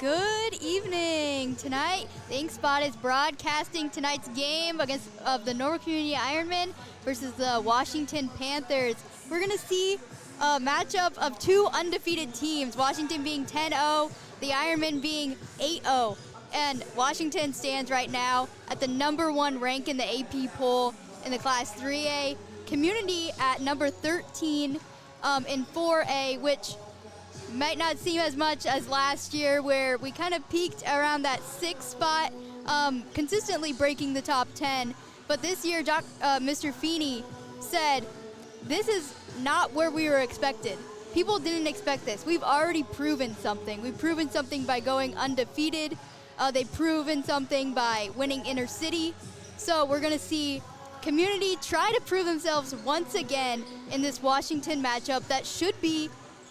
Good evening. Tonight, the Ink Spot is broadcasting tonight's game of the Normal Community Ironmen versus the Washington Panthers. We're going to see a matchup of two undefeated teams, Washington being 10-0, the Ironmen being 8-0. And Washington stands right now at the #1 rank in the AP poll in the Class 3A. Community at number 13 in 4A, which might not seem as much as last year, where we kind of peaked around that 6th spot, consistently breaking the top 10. But this year, Mr. Feeney said, this is not where we were expected. People didn't expect this. We've already proven something. We've proven something by going undefeated. They've proven something by winning Intercity. So we're going to see Community try to prove themselves once again in this Washington matchup that should be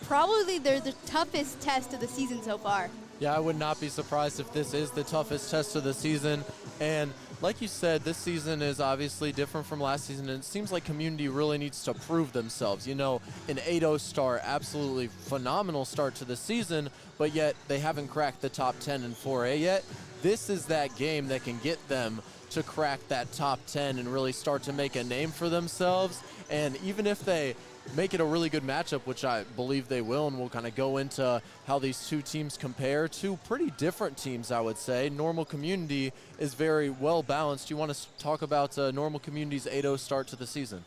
probably the toughest test of the season so far. Yeah, I would not be surprised if this is the toughest test of the season. And like you said, this season is obviously different from last season, and it seems like Community really needs to prove themselves. You know, an 8-0 start, absolutely phenomenal start to the season, but yet they haven't cracked the top 10 in 4A yet. This is that game that can get them to crack that top 10 and really start to make a name for themselves. And even if they make it a really good matchup, which I believe they will, and we'll kind of go into how these two teams compare. Two pretty different teams, I would say. Normal Community is very well balanced. You want to talk about Normal Community's 8-0 start to the season?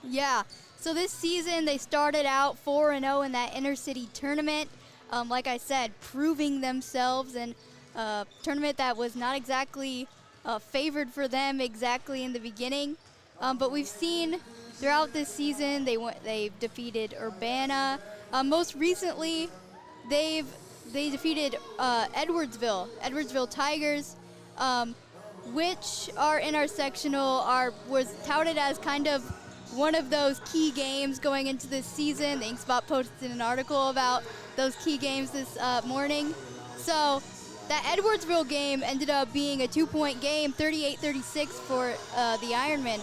Yeah, so this season they started out 4-0 in that Intercity tournament. Like I said, proving themselves, and a tournament that was not exactly favored for them exactly in the beginning. But we've seen throughout this season, they've defeated Urbana. Most recently, they defeated Edwardsville Tigers, which are in our sectional, was touted as kind of one of those key games going into this season. The Ink Spot posted an article about those key games this morning. So that Edwardsville game ended up being a 2-point game, 38-36 for the Ironmen.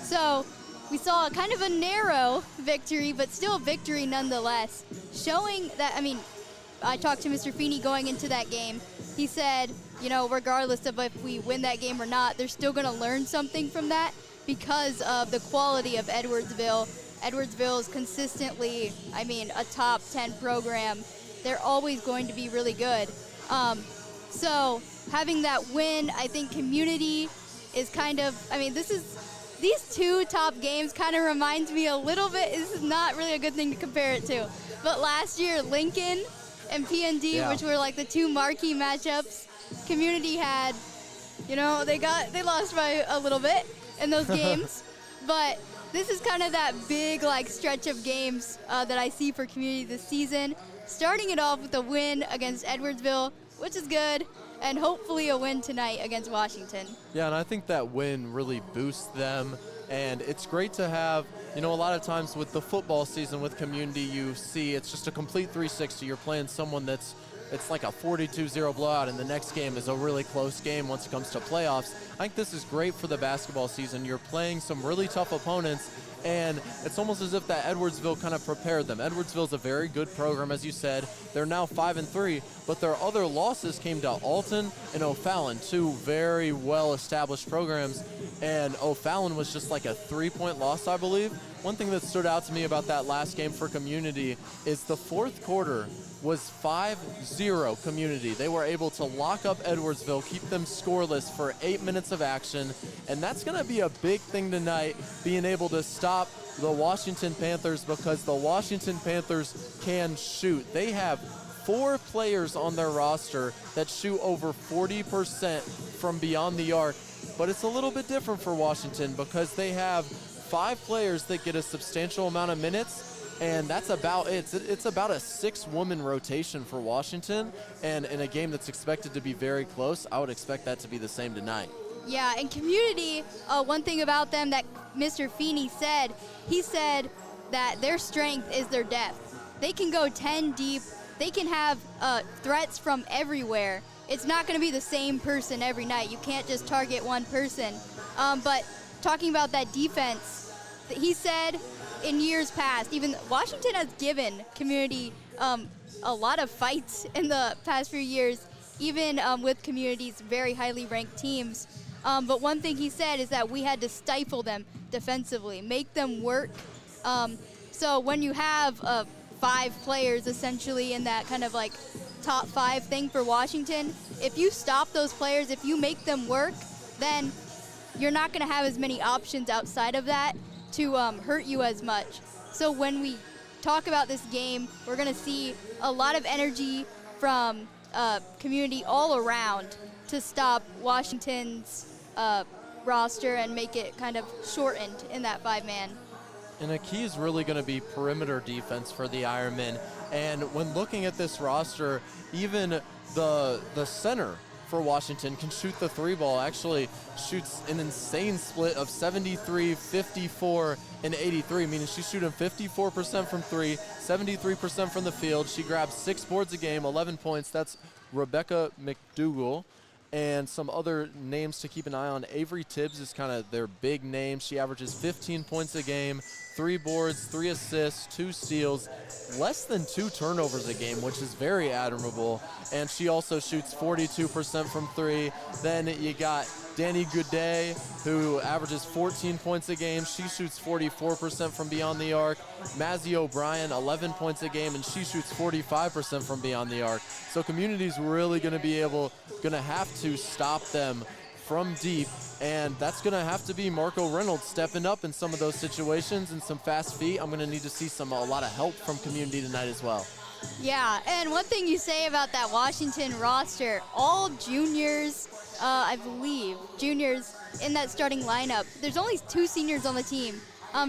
So we saw kind of a narrow victory, but still a victory nonetheless, showing that, I talked to Mr. Feeney going into that game. He said, you know, regardless of if we win that game or not, they're still going to learn something from that because of the quality of Edwardsville. Edwardsville is consistently, a top 10 program. They're always going to be really good. So having that win, I think Community is kind of, these two top games kind of reminds me a little bit, this is not really a good thing to compare it to, but last year Lincoln and PND, which were like the two marquee matchups, Community had, they lost by a little bit in those games, but this is kind of that big stretch of games that I see for Community this season, starting it off with a win against Edwardsville, which is good, and hopefully a win tonight against Washington. Yeah, and I think that win really boosts them, and it's great to have, a lot of times with the football season with Community, you see it's just a complete 360. You're playing someone it's like a 42-0 blowout, and the next game is a really close game once it comes to playoffs. I think this is great for the basketball season. You're playing some really tough opponents, and it's almost as if that Edwardsville kind of prepared them. Edwardsville's a very good program, as you said. They're now 5-3, but their other losses came to Alton and O'Fallon, two very well-established programs, and O'Fallon was just like a 3-point loss, I believe. One thing that stood out to me about that last game for Community is the fourth quarter was 5-0 Community. They were able to lock up Edwardsville, keep them scoreless for 8 minutes of action, and that's going to be a big thing tonight, being able to stop the Washington Panthers, because the Washington Panthers can shoot. They have 4 players on their roster that shoot over 40% from beyond the arc, but it's a little bit different for Washington because they have 5 players that get a substantial amount of minutes, and that's about it. It's about a 6-woman rotation for Washington, and in a game that's expected to be very close, I would expect that to be the same tonight. Yeah, and Community, one thing about them that Mr. Feeney said, he said that their strength is their depth. They can go 10 deep. They can have threats from everywhere. It's not going to be the same person every night. You can't just target one person. But talking about that defense, he said in years past, even Washington has given Community a lot of fights in the past few years, even with Community's very highly ranked teams. But one thing he said is that we had to stifle them defensively, make them work. So when you have 5 players essentially in that kind of like top 5 thing for Washington, if you stop those players, if you make them work, then you're not going to have as many options outside of that to hurt you as much. So when we talk about this game, we're going to see a lot of energy from Community all around to stop Washington's roster and make it kind of shortened in that 5-man. And a key is really going to be perimeter defense for the Ironmen. And when looking at this roster, even the center for Washington can shoot the 3-ball, actually shoots an insane split of 73, 54, and 83, meaning she's shooting 54% from 3, 73% from the field. She grabs 6 boards a game, 11 points. That's Rebecca McDougall. And some other names to keep an eye on. Avery Tibbs is kind of their big name. She averages 15 points a game, 3 boards, 3 assists, 2 steals, less than 2 turnovers a game, which is very admirable. And she also shoots 42% from 3. Then you got Danny Goudet, who averages 14 points a game. She shoots 44% from beyond the arc. Mazzy O'Brien, 11 points a game, and she shoots 45% from beyond the arc. So Community's really going to have to stop them from deep, and that's going to have to be Marco Reynolds stepping up in some of those situations and some fast feet. I'm going to need to see a lot of help from Community tonight as well. Yeah, and one thing you say about that Washington roster, all juniors, I believe, juniors in that starting lineup. There's only 2 seniors on the team.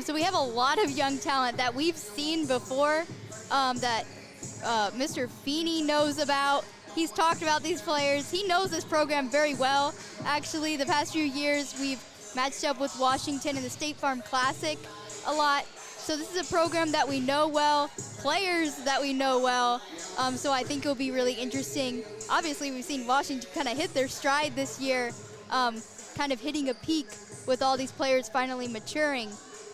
So we have a lot of young talent that we've seen before that Mr. Feeney knows about. He's talked about these players. He knows this program very well. Actually, the past few years, we've matched up with Washington in the State Farm Classic a lot. So this is a program that we know well, players that we know well. So I think it'll be really interesting. Obviously, we've seen Washington kind of hit their stride this year, kind of hitting a peak with all these players finally maturing.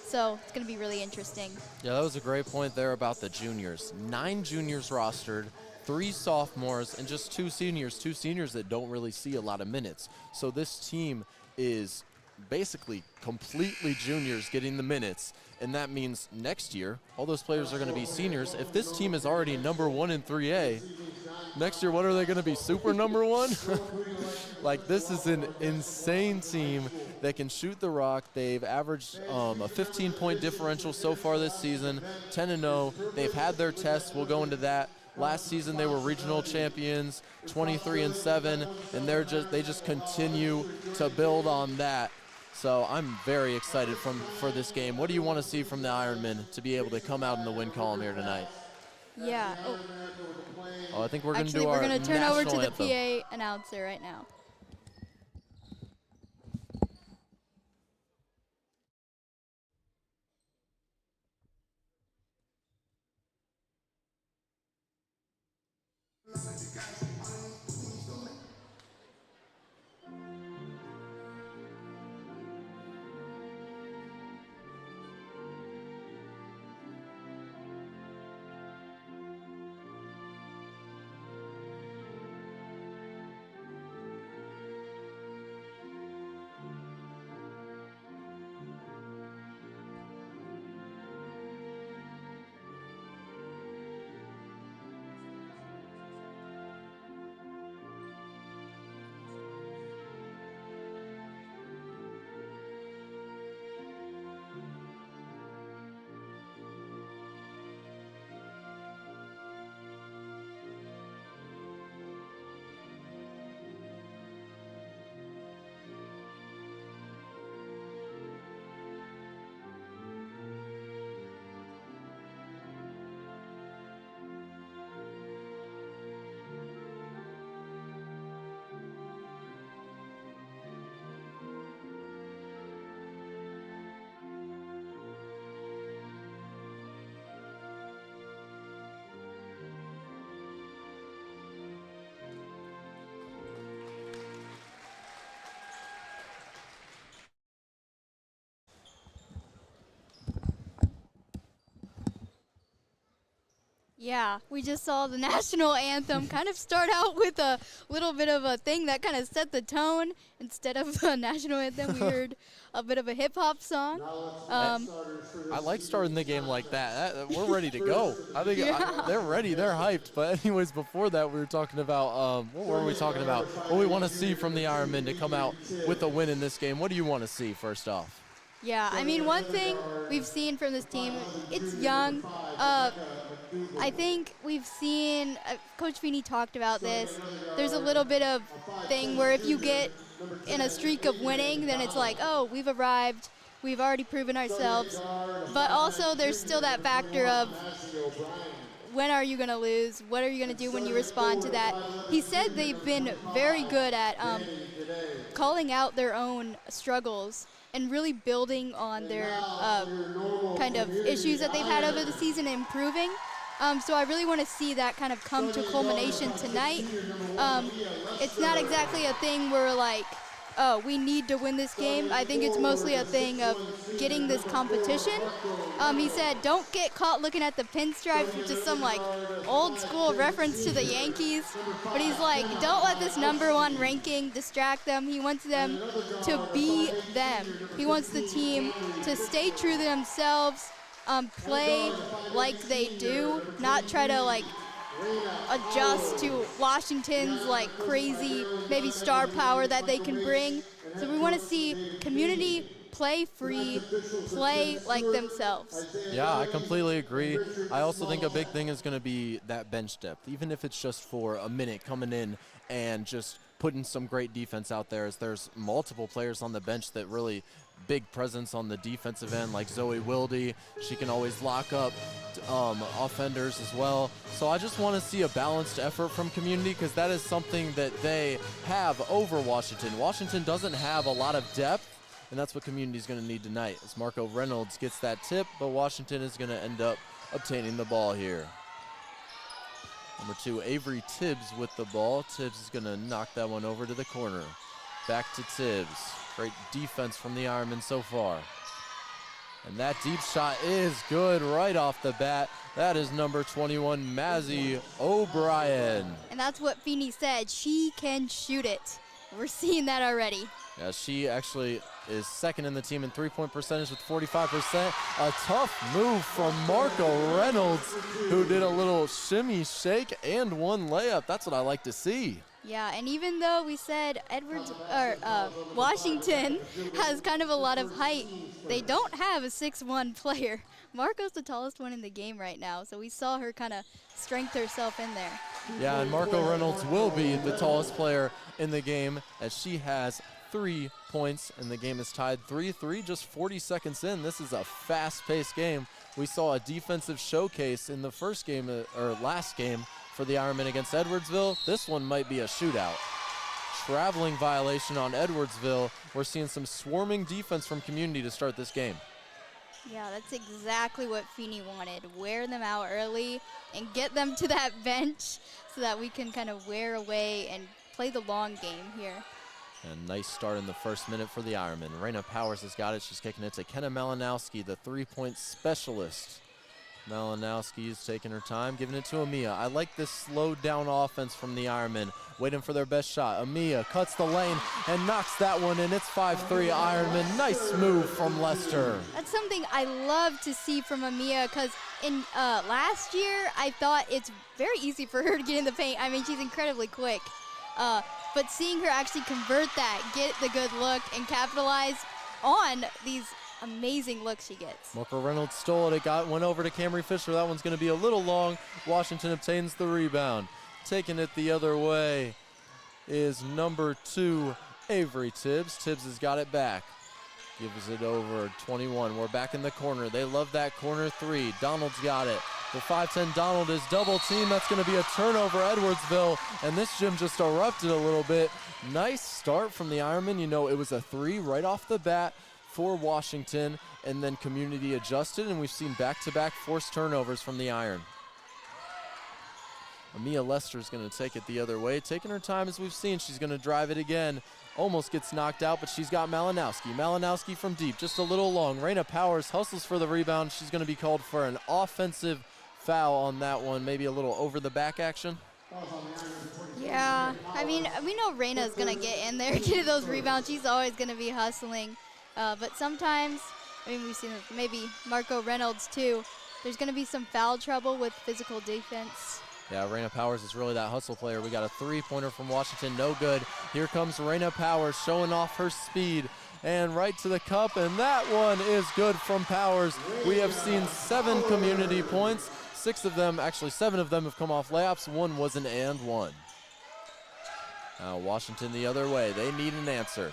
So it's going to be really interesting. Yeah, that was a great point there about the juniors. 9 juniors rostered, 3 sophomores, and just 2 seniors. 2 seniors that don't really see a lot of minutes. So this team is basically completely juniors getting the minutes. And that means next year, all those players are going to be seniors. If this team is already number 1 in 3A, next year, what are they going to be, super number 1? Like, this is an insane team that can shoot the rock. They've averaged a 15-point differential so far this season, 10-0. They've had their tests. We'll go into that. Last season, they were regional champions, 23-7, and they just continue to build on that. So I'm very excited for this game. What do you want to see from the Ironmen to be able to come out in the win column here tonight? Yeah. Oh, I think we're going to do Actually, our we're going to turn over to the anthem. PA announcer right now. Yeah, we just saw the national anthem kind of start out with a little bit of a thing that kind of set the tone. Instead of the national anthem, we heard a bit of a hip-hop song. I like starting the game like that. We're ready to go. I think they're ready. They're hyped. But anyways, before that, we were talking about, what were we talking about? What we want to see from the Ironmen to come out with a win in this game. What do you want to see first off? Yeah, I mean, one thing we've seen from this team, it's young. I think we've seen, Coach Feeney talked about this, there's a little bit of thing where if you get in a streak of winning, then it's like, oh, we've arrived, we've already proven ourselves. But also there's still that factor of when are you going to lose? What are you going to do when you respond to that? He said they've been very good at calling out their own struggles and really building on their kind of issues that they've had over the season and improving. So I really want to see that kind of come to culmination tonight. It's not exactly a thing where like, oh, we need to win this game. I think it's mostly a thing of getting this competition. He said, don't get caught looking at the pinstripes, which is some like old school reference to the Yankees. But he's like, don't let this #1 ranking distract them. He wants them to be them. He wants the team to stay true to themselves, play like they do, not try to like adjust to Washington's like crazy maybe star power that they can bring. So we want to see Community play free, play like themselves. Yeah, I completely agree. I also think a big thing is going to be that bench depth, even if it's just for a minute coming in and just putting some great defense out there, as there's multiple players on the bench that really big presence on the defensive end, like Zoe Wilde. She can always lock up offenders as well. So I just want to see a balanced effort from Community, because that is something that they have over Washington. Washington doesn't have a lot of depth, and that's what Community is going to need tonight, as Marco Reynolds gets that tip, but Washington is going to end up obtaining the ball here. Number 2, Avery Tibbs with the ball. Tibbs is going to knock that one over to the corner. Back to Tibbs. Great defense from the Ironmen so far. And that deep shot is good right off the bat. That is number 21, Mazzy O'Brien. And that's what Feeney said. She can shoot it. We're seeing that already. Yeah, she actually is second in the team in three-point percentage with 45%. A tough move from Marco Reynolds, who did a little shimmy shake and one layup. That's what I like to see. Yeah, and even though we said Washington has kind of a lot of height, they don't have a 6'1" player. Marco's the tallest one in the game right now, so we saw her kind of strength herself in there. Yeah, and Marco Reynolds will be the tallest player in the game, as she has 3 points, and the game is tied 3-3 just 40 seconds in. This is a fast-paced game. We saw a defensive showcase in the first game, or last game, for the Ironmen against Edwardsville. This one might be a shootout. Traveling violation on Edwardsville. We're seeing some swarming defense from Community to start this game. Yeah, that's exactly what Feeney wanted. Wear them out early and get them to that bench so that we can kind of wear away and play the long game here. And nice start in the first minute for the Ironmen. Raina Powers has got it. She's kicking it to Kenna Malinowski, the three-point specialist. Malinowski is taking her time, giving it to Amia. I like this slowed down offense from the Ironmen, waiting for their best shot. Amia cuts the lane and knocks that one in. It's 5-3 Ironmen. Nice move from Lester. That's something I love to see from Amia, because in last year I thought it's very easy for her to get in the paint. I mean, she's incredibly quick. But seeing her actually convert that, get the good look, and capitalize on these amazing looks she gets. Marco Reynolds stole it. Went over to Camry Fisher. That one's going to be a little long. Washington obtains the rebound. Taking it the other way is number 2, Avery Tibbs. Tibbs has got it back. Gives it over 21. We're back in the corner. They love that corner 3. Donald's got it. The 5'10" Donald is double teamed. That's going to be a turnover, Edwardsville. And this gym just erupted a little bit. Nice start from the Ironmen. You know, it was a 3 right off the bat for Washington, and then Community adjusted, and we've seen back-to-back forced turnovers from the Iron. Amia Lester is going to take it the other way. Taking her time, as we've seen. She's going to drive it again. Almost gets knocked out, but she's got Malinowski. Malinowski from deep, just a little long. Raina Powers hustles for the rebound. She's going to be called for an offensive foul on that one. Maybe a little over the back action. Yeah, I mean, we know Reina's going to get in there, get those rebounds. She's always going to be hustling. But sometimes, I mean, we've seen maybe Marco Reynolds too. There's going to be some foul trouble with physical defense. Yeah, Reina Powers is really that hustle player. We got a three-pointer from Washington, no good. Here comes Reina Powers showing off her speed. And right to the cup, and that one is good from Powers. We have seen 7 community points. 6 of them, actually 7 of them have come off layups. 1 was an and one. Now Washington the other way. They need an answer.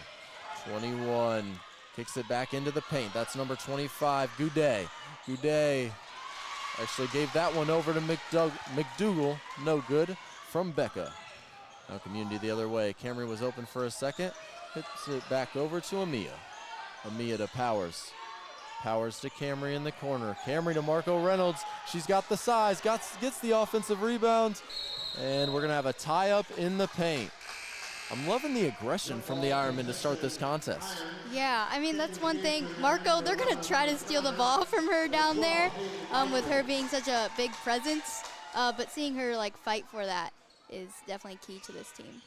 21 kicks it back into the paint. That's number 25, Goudet. Goudet actually gave that one over to McDougal. No good from Becca. Now Community the other way. Camry was open for a second. Hits it back over to Amia. Amia to Powers. Powers to Camry in the corner. Camry to Marco Reynolds. She's got the size, gets the offensive rebound. And we're going to have a tie-up in the paint. I'm loving the aggression from the Ironmen to start this contest. Yeah, I mean, that's one thing. Marco, they're going to try to steal the ball from her down there with her being such a big presence. But seeing her, like, fight for that is definitely key to this team.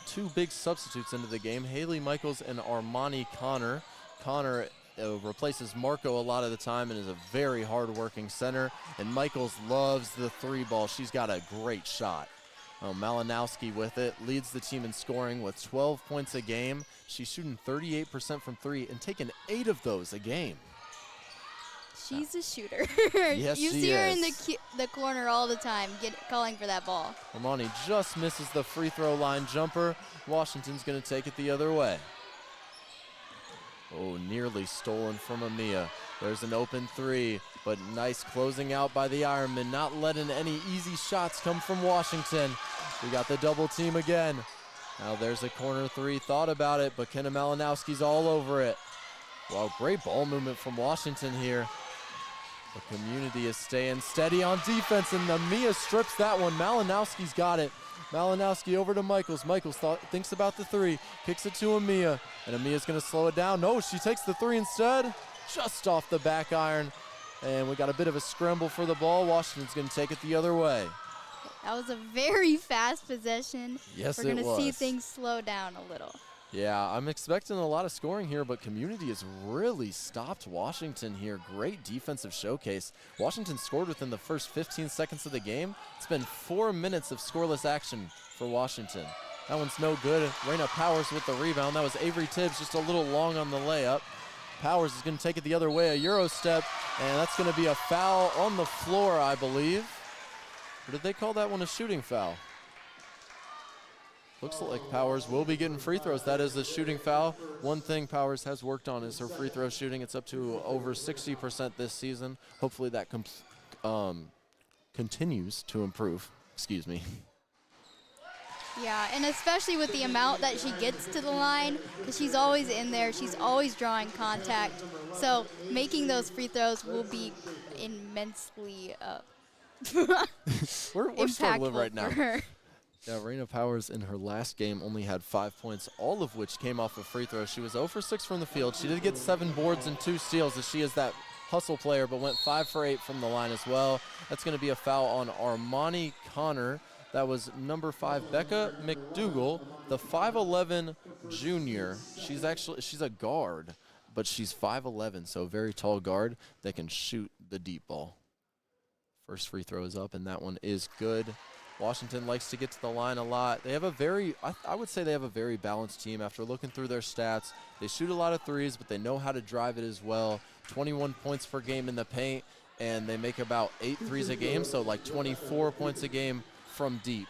2 big substitutes into the game, Haley Michaels and Armani Connor. Connor replaces Marco a lot of the time and is a very hard-working center. And Michaels loves the 3 ball. She's got a great shot. Malinowski with it, leads the team in scoring with 12 points a game. She's shooting 38% from 3 and taking 8 of those a game. She's a shooter. Yes, you she see her is. in the corner all the time, calling for that ball. Armani just misses the free throw line jumper. Washington's going to take it the other way. Oh, nearly stolen from Amia. There's an open 3, but nice closing out by the Ironmen, not letting any easy shots come from Washington. We got the double team again. Now there's a corner 3, thought about it, but Kenna Malinowski's all over it. Wow, great ball movement from Washington here. The Community is staying steady on defense, and Amia strips that one. Malinowski's got it. Malinowski over to Michaels. Michaels thinks about the 3, kicks it to Amia, and Amia's going to slow it down. No, she takes the 3 instead, just off the back iron. And we got a bit of a scramble for the ball. Washington's going to take it the other way. That was a very fast possession. Yes, We're going to see things slow down a little. Yeah, I'm expecting a lot of scoring here, but Community has really stopped Washington here. Great defensive showcase. Washington scored within the first 15 seconds of the game. It's been 4 minutes of scoreless action for Washington. That one's no good. Reina Powers with the rebound. That was Avery Tibbs just a little long on the layup. Powers is going to take it the other way, a Euro step, and that's going to be a foul on the floor, I believe. Or did they call that one a shooting foul? Looks like Powers will be getting free throws. That is a shooting foul. One thing Powers has worked on is her free throw shooting. It's up to over 60% this season. Hopefully that continues to improve. Excuse me. Yeah, and especially with the amount that she gets to the line, because she's always in there. She's always drawing contact. So making those free throws will be immensely we're struggling right now. For her. Yeah, Reina Powers in her last game only had 5 points, all of which came off of free throws. She was 0 for 6 from the field. She did get 7 boards and 2 steals, as she is that hustle player, but went 5 for 8 from the line as well. That's going to be a foul on Armani Connor. That was number 5, Becca McDougal, the 5'11 junior. She's a guard, but she's 5'11, so a very tall guard that can shoot the deep ball. First free throw is up, and that one is good. Washington likes to get to the line a lot. They have a very, I would say they have a very balanced team. After looking through their stats, they shoot a lot of threes, but they know how to drive it as well. 21 points per game in the paint, and they make about 8 threes a game, so like 24 points a game from deep.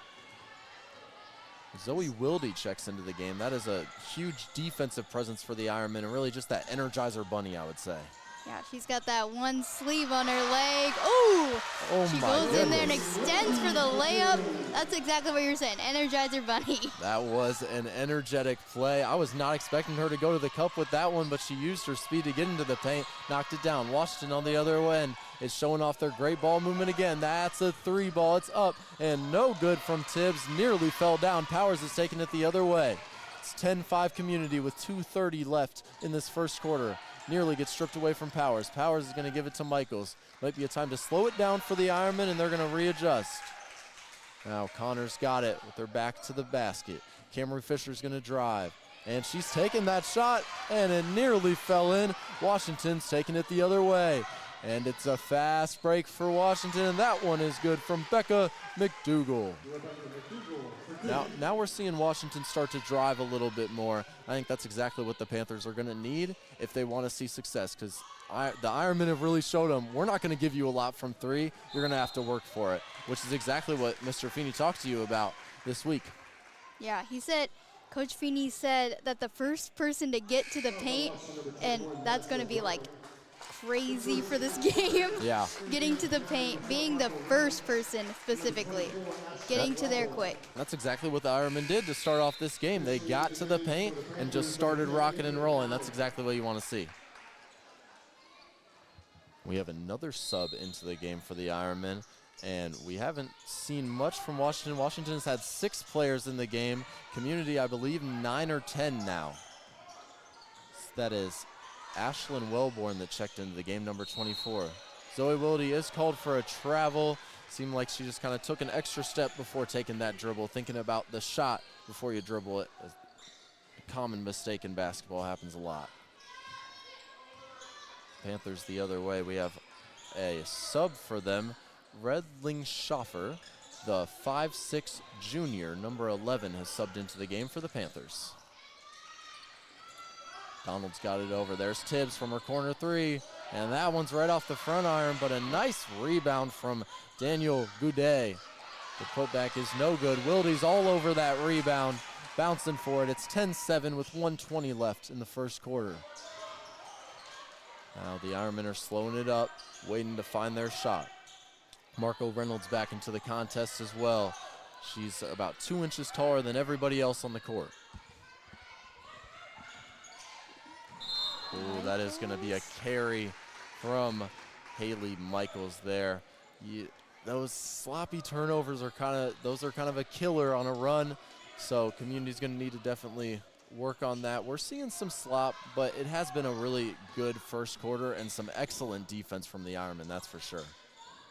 Zoe Wilde checks into the game. That is a huge defensive presence for the Ironmen, and really just that Energizer bunny, I would say. Yeah, she's got that one sleeve on her leg. Ooh! She goes in there and extends for the layup. That's exactly what you're saying, Energizer Bunny. That was an energetic play. I was not expecting her to go to the cup with that one, but she used her speed to get into the paint, knocked it down. Washington on the other end is showing off their great ball movement again. That's a 3 ball. It's up and no good from Tibbs. Nearly fell down. Powers is taking it the other way. It's 10-5 Community with 2:30 left in this first quarter. nearly gets stripped away from Powers. Powers is going to give it to Michaels. Might be a time to slow it down for the Ironmen, and they're going to readjust. Now Connor's got it with her back to the basket. Cameron Fisher's going to drive, and she's taking that shot, and it nearly fell in. Washington's taking it the other way, and it's a fast break for Washington, and that one is good from Becca McDougal. Now we're seeing Washington start to drive a little bit more. I think that's exactly what the Panthers are going to need if they want to see success, because the Ironmen have really showed them, we're not going to give you a lot from three. You're going to have to work for it, which is exactly what Mr. Feeney talked to you about this week. Yeah, he said, Coach Feeney said that the first person to get to the paint, and that's going to be like crazy for this game. Yeah. Getting to the paint, being the first person specifically, getting to there quick. That's exactly what the Ironmen did to start off this game. They got to the paint and just started rocking and rolling. That's exactly what you want to see. We have another sub into the game for the Ironmen, and we haven't seen much from Washington. Washington has had 6 players in the game. Community, I believe, 9 or 10 now. That is Ashlyn Wellborn that checked into the game, number 24. Zoe Wilde is called for a travel. Seemed like she just kind of took an extra step before taking that dribble, thinking about the shot before you dribble it. A common mistake in basketball, happens a lot. Panthers the other way. We have a sub for them. Redling Schoffer, the 5'6" junior, number 11, has subbed into the game for the Panthers. Donald's got it over. There's Tibbs from her corner three, and that one's right off the front iron, but a nice rebound from Daniel Goudet. The putback is no good. Wilde's all over that rebound, bouncing for it. It's 10-7 with 1:20 left in the first quarter. Now the Ironmen are slowing it up, waiting to find their shot. Marco Reynolds back into the contest as well. She's about 2 inches taller than everybody else on the court. Ooh, that is going to be a carry from Haley Michaels there. Those sloppy turnovers are kind of a killer on a run. So Community's going to need to definitely work on that. We're seeing some slop, but it has been a really good first quarter and some excellent defense from the Ironmen, that's for sure.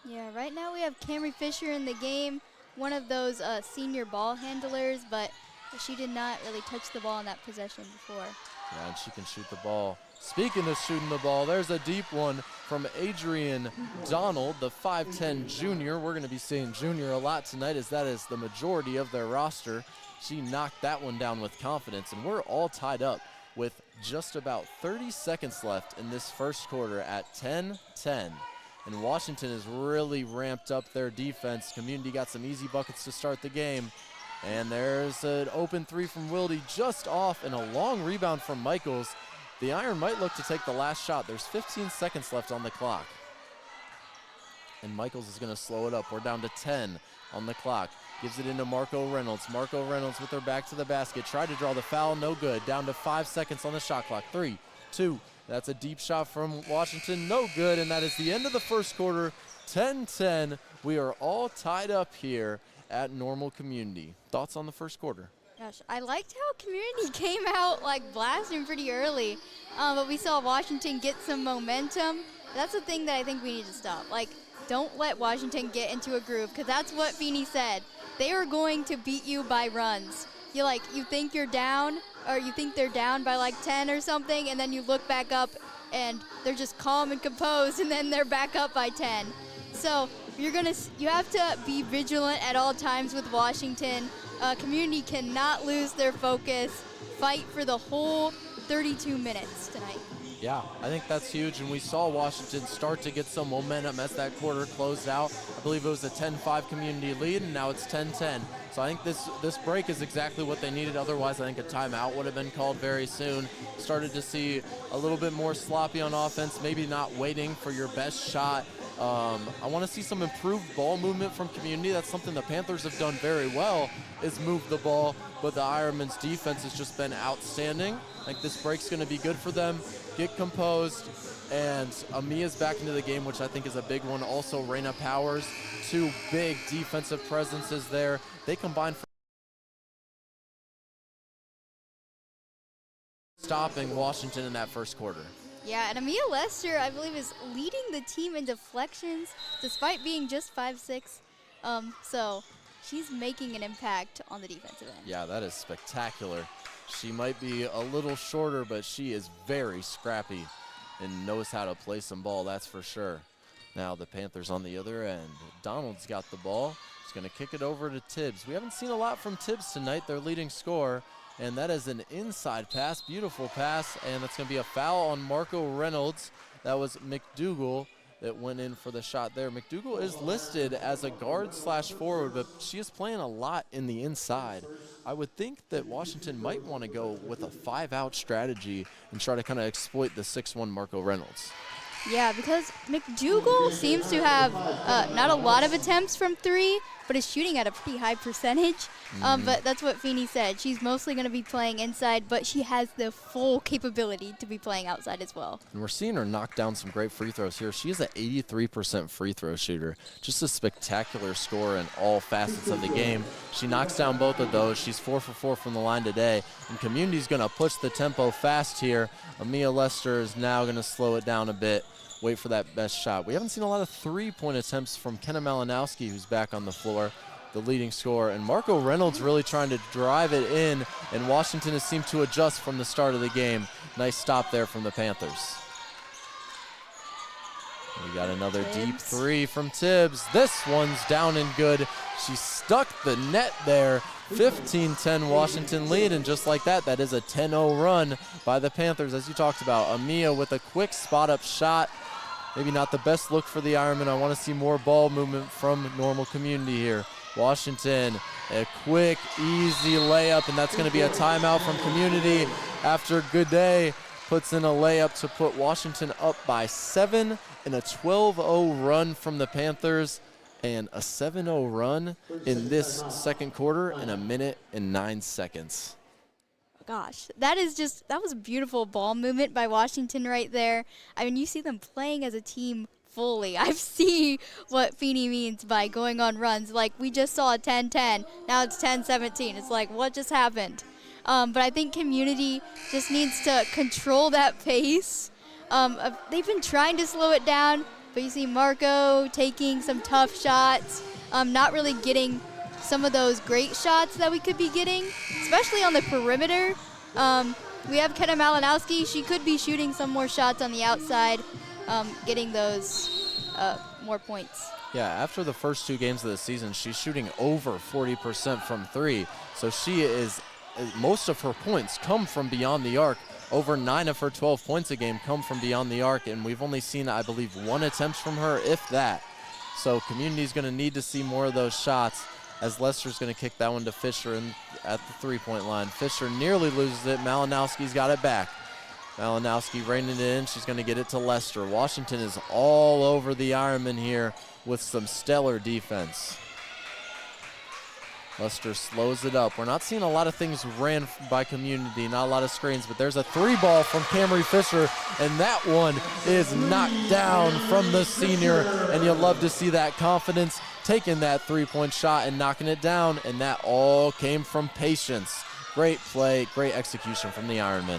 Yeah, right now we have Camry Fisher in the game, one of those senior ball handlers, but she did not really touch the ball in that possession before. Yeah, and she can shoot the ball. Speaking of shooting the ball, there's a deep one from Adrian Donald, the 5'10" junior. We're going to be seeing junior a lot tonight, as that is the majority of their roster. She knocked that one down with confidence, and we're all tied up with just about 30 seconds left in this first quarter at 10-10. And Washington has really ramped up their defense. Community got some easy buckets to start the game. And there's an open three from Wilde just off, and a long rebound from Michaels. The Iron might look to take the last shot. There's 15 seconds left on the clock. And Michaels is going to slow it up. We're down to 10 on the clock. Gives it into Marco Reynolds. Marco Reynolds with her back to the basket. Tried to draw the foul, no good. Down to 5 seconds on the shot clock. 3, 2. That's a deep shot from Washington, no good. And that is the end of the first quarter, 10-10. We are all tied up here at Normal Community. Thoughts on the first quarter? Gosh, I liked how Community came out like blasting pretty early, but we saw Washington get some momentum. That's the thing that I think we need to stop. Like, don't let Washington get into a groove, because that's what Feeney said. They are going to beat you by runs. You think you're down, or you think they're down by like 10 or something, and then you look back up and they're just calm and composed, and then they're back up by 10. So you have to be vigilant at all times with Washington. Community cannot lose their focus. Fight for the whole 32 minutes tonight. Yeah, I think that's huge, and we saw Washington start to get some momentum as that quarter closed out. I believe it was a 10-5 Community lead, and now it's 10-10. So I think this break is exactly what they needed. Otherwise, I think a timeout would have been called very soon. Started to see a little bit more sloppy on offense, maybe not waiting for your best shot. I want to see some improved ball movement from Community. That's something the Panthers have done very well, is move the ball, but the Ironmen's defense has just been outstanding. I think this break's going to be good for them. Get composed, and Amia's back into the game, which I think is a big one. Also, Raina Powers, 2 big defensive presences there. They combine for stopping Washington in that first quarter. Yeah, and Amia Lester, I believe, is leading the team in deflections despite being just 5'6". So she's making an impact on the defensive end. Yeah, that is spectacular. She might be a little shorter, but she is very scrappy and knows how to play some ball, that's for sure. Now the Panthers on the other end. Donald's got the ball. He's going to kick it over to Tibbs. We haven't seen a lot from Tibbs tonight, their leading scorer. And that is an inside pass, beautiful pass, and that's going to be a foul on Marco Reynolds. That was McDougal that went in for the shot there. McDougal is listed as a guard/forward, but she is playing a lot in the inside. I would think that Washington might want to go with a 5-out strategy and try to kind of exploit the 6'1" Marco Reynolds. Yeah, because McDougal seems to have not a lot of attempts from 3, but is shooting at a pretty high percentage. But that's what Feeney said. She's mostly going to be playing inside, but she has the full capability to be playing outside as well. And we're seeing her knock down some great free throws here. She is an 83% free throw shooter. Just a spectacular scorer in all facets of the game. She knocks down both of those. She's 4 for 4 from the line today. And Community's going to push the tempo fast here. Amia Lester is now going to slow it down a bit. Wait for that best shot. We haven't seen a lot of three-point attempts from Kenna Malinowski, who's back on the floor, the leading scorer. And Marco Reynolds really trying to drive it in, and Washington has seemed to adjust from the start of the game. Nice stop there from the Panthers. We got another deep three from Tibbs. This one's down and good. She stuck the net there. 15-10 Washington lead, and just like that, that is a 10-0 run by the Panthers, as you talked about. Amia with a quick spot-up shot. Maybe not the best look for the Ironmen. I want to see more ball movement from Normal Community here. Washington, a quick, easy layup, and that's going to be a timeout from Community after Good Day puts in a layup to put Washington up by 7 and a 12-0 run from the Panthers. And a 7-0 run in this second quarter in 1 minute and 9 seconds. Gosh, that was a beautiful ball movement by Washington right there. I mean, you see them playing as a team fully. I see what Feeney means by going on runs. Like, we just saw a 10-10. Now it's 10-17. It's like, what just happened? But I think Community just needs to control that pace. They've been trying to slow it down. But you see Marco taking some tough shots, not really getting some of those great shots that we could be getting, especially on the perimeter. We have Kenna Malinowski. She could be shooting some more shots on the outside, getting those more points. Yeah, after the first 2 games of the season, she's shooting over 40% from 3. So she is, most of her points come from beyond the arc. Over 9 of her 12 points a game come from beyond the arc, and we've only seen, I believe, 1 attempt from her, if that. So Community's going to need to see more of those shots, as Lester's going to kick that one to Fisher at the three-point line. Fisher nearly loses it. Malinowski's got it back. Malinowski reining it in. She's going to get it to Lester. Washington is all over the Ironmen here with some stellar defense. Lester slows it up. We're not seeing a lot of things ran by Community, not a lot of screens, but there's a 3-ball from Camry Fisher, and that one is knocked down from the senior, and you'll love to see that confidence, taking that 3-point shot and knocking it down, and that all came from patience. Great play, great execution from the Ironmen.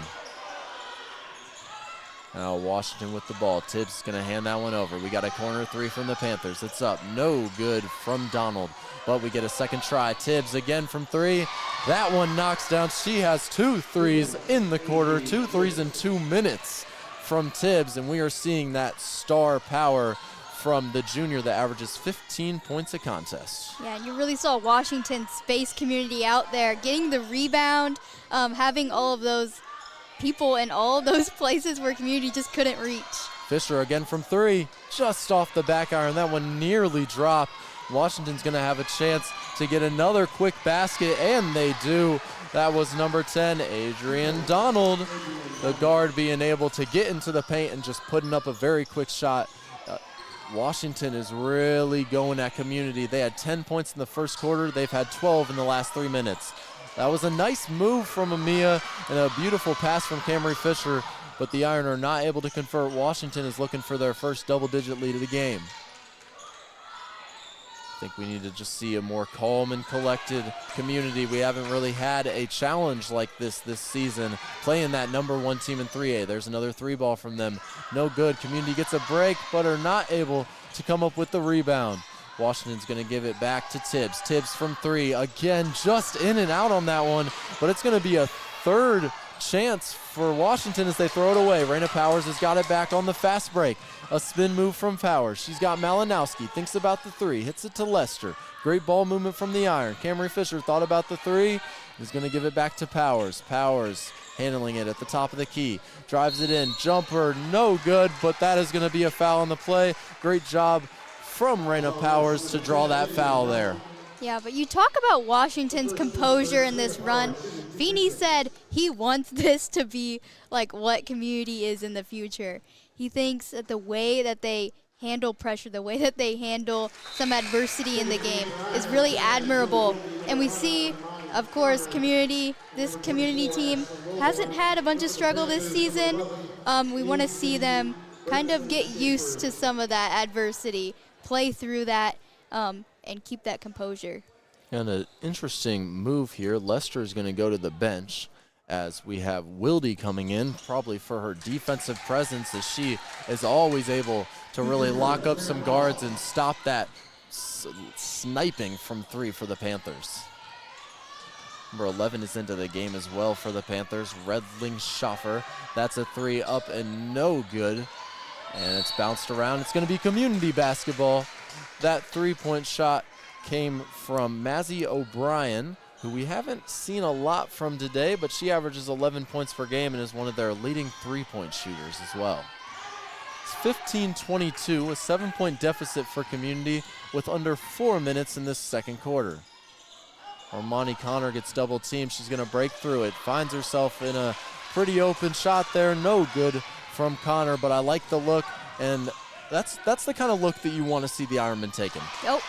Now Washington with the ball. Tibbs is going to hand that one over. We got a corner 3 from the Panthers. It's up. No good from Donald. But we get a second try. Tibbs again from 3. That one knocks down. She has 2 threes in the quarter. 2 threes in 2 minutes from Tibbs. And we are seeing that star power from the junior that averages 15 points a contest. Yeah, and you really saw Washington space Community out there, getting the rebound, having all of those people in all those places where Community just couldn't reach. Fisher again from 3, just off the back iron. That one nearly dropped. Washington's going to have a chance to get another quick basket, and they do. That was number 10, Adrian Donald, the guard, being able to get into the paint and just putting up a very quick shot. Washington is really going at Community. They had 10 points in the first quarter. They've had 12 in the last 3 minutes. That was a nice move from Amia and a beautiful pass from Camry Fisher, but the Iron are not able to convert. Washington is looking for their first double-digit lead of the game. I think we need to just see a more calm and collected Community. We haven't really had a challenge like this season, playing that #1 team in 3A. There's another 3-ball from them. No good. Community gets a break, but are not able to come up with the rebound. Washington's going to give it back to Tibbs. Tibbs from 3. Again, just in and out on that one, but it's going to be a third chance for Washington as they throw it away. Raina Powers has got it back on the fast break. A spin move from Powers. She's got Malinowski, thinks about the 3, hits it to Lester. Great ball movement from the Iron. Camry Fisher thought about the 3, is going to give it back to Powers. Powers handling it at the top of the key. Drives it in, jumper, no good, but that is going to be a foul on the play. Great job from Raina Powers to draw that foul there. Yeah, but you talk about Washington's composure in this run. Feeney said he wants this to be like what Community is in the future. He thinks that the way that they handle pressure, the way that they handle some adversity in the game is really admirable. And we see, of course, this Community team hasn't had a bunch of struggle this season. We want to see them kind of get used to some of that adversity, play through that, and keep that composure. And an interesting move here. Lester is going to go to the bench as we have Wilde coming in, probably for her defensive presence, as she is always able to really lock up some guards and stop that sniping from 3 for the Panthers. Number 11 is into the game as well for the Panthers. Redling Schaffer. That's a 3 up and no good. And it's bounced around. It's going to be Community basketball. That 3-point shot came from Mazzy O'Brien, who we haven't seen a lot from today, but she averages 11 points per game and is one of their leading 3-point shooters as well. It's 15-22, a 7-point deficit for Community with under 4 minutes in this second quarter. Armani Connor gets double teamed. She's going to break through it. Finds herself in a pretty open shot there. No good from Connor, but I like the look, and that's the kind of look that you want to see the Ironmen taking. Nope.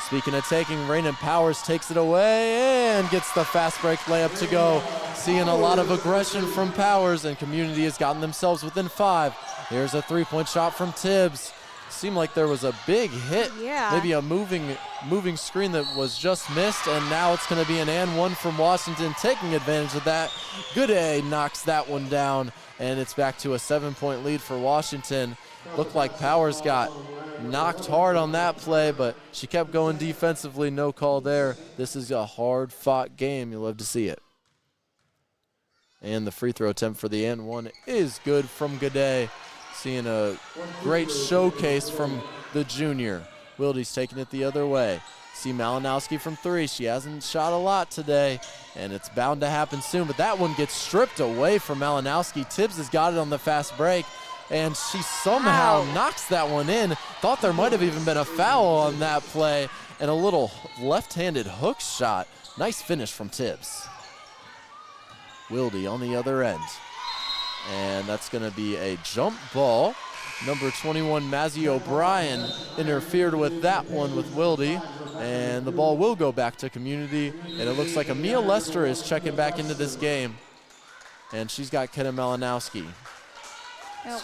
Speaking of taking, Raina Powers takes it away and gets the fast break layup to go. Seeing a lot of aggression from Powers, and Community has gotten themselves within 5. Here's a 3-point shot from Tibbs. Seemed like there was a big hit, maybe a moving screen that was just missed, and now it's going to be an and one from Washington, taking advantage of that. Good knocks that one down, and it's back to a 7-point lead for Washington. Looked like Powers got knocked hard on that play, but she kept going defensively, no call there. This is a hard-fought game. You'll love to see it. And the free throw attempt for the and one is good from Gaudet. Seeing a great showcase from the junior. Wilde's taking it the other way. See Malinowski from 3. She hasn't shot a lot today, and it's bound to happen soon, but that one gets stripped away from Malinowski. Tibbs has got it on the fast break, and she somehow knocks that one in. Thought there might have even been a foul on that play, and a little left-handed hook shot. Nice finish from Tibbs. Wilde on the other end. And that's going to be a jump ball. Number 21, Mazzy O'Brien, interfered with that one with Wilde. And the ball will go back to Community. And it looks like Amia Lester is checking back into this game. And she's got Kenna Malinowski.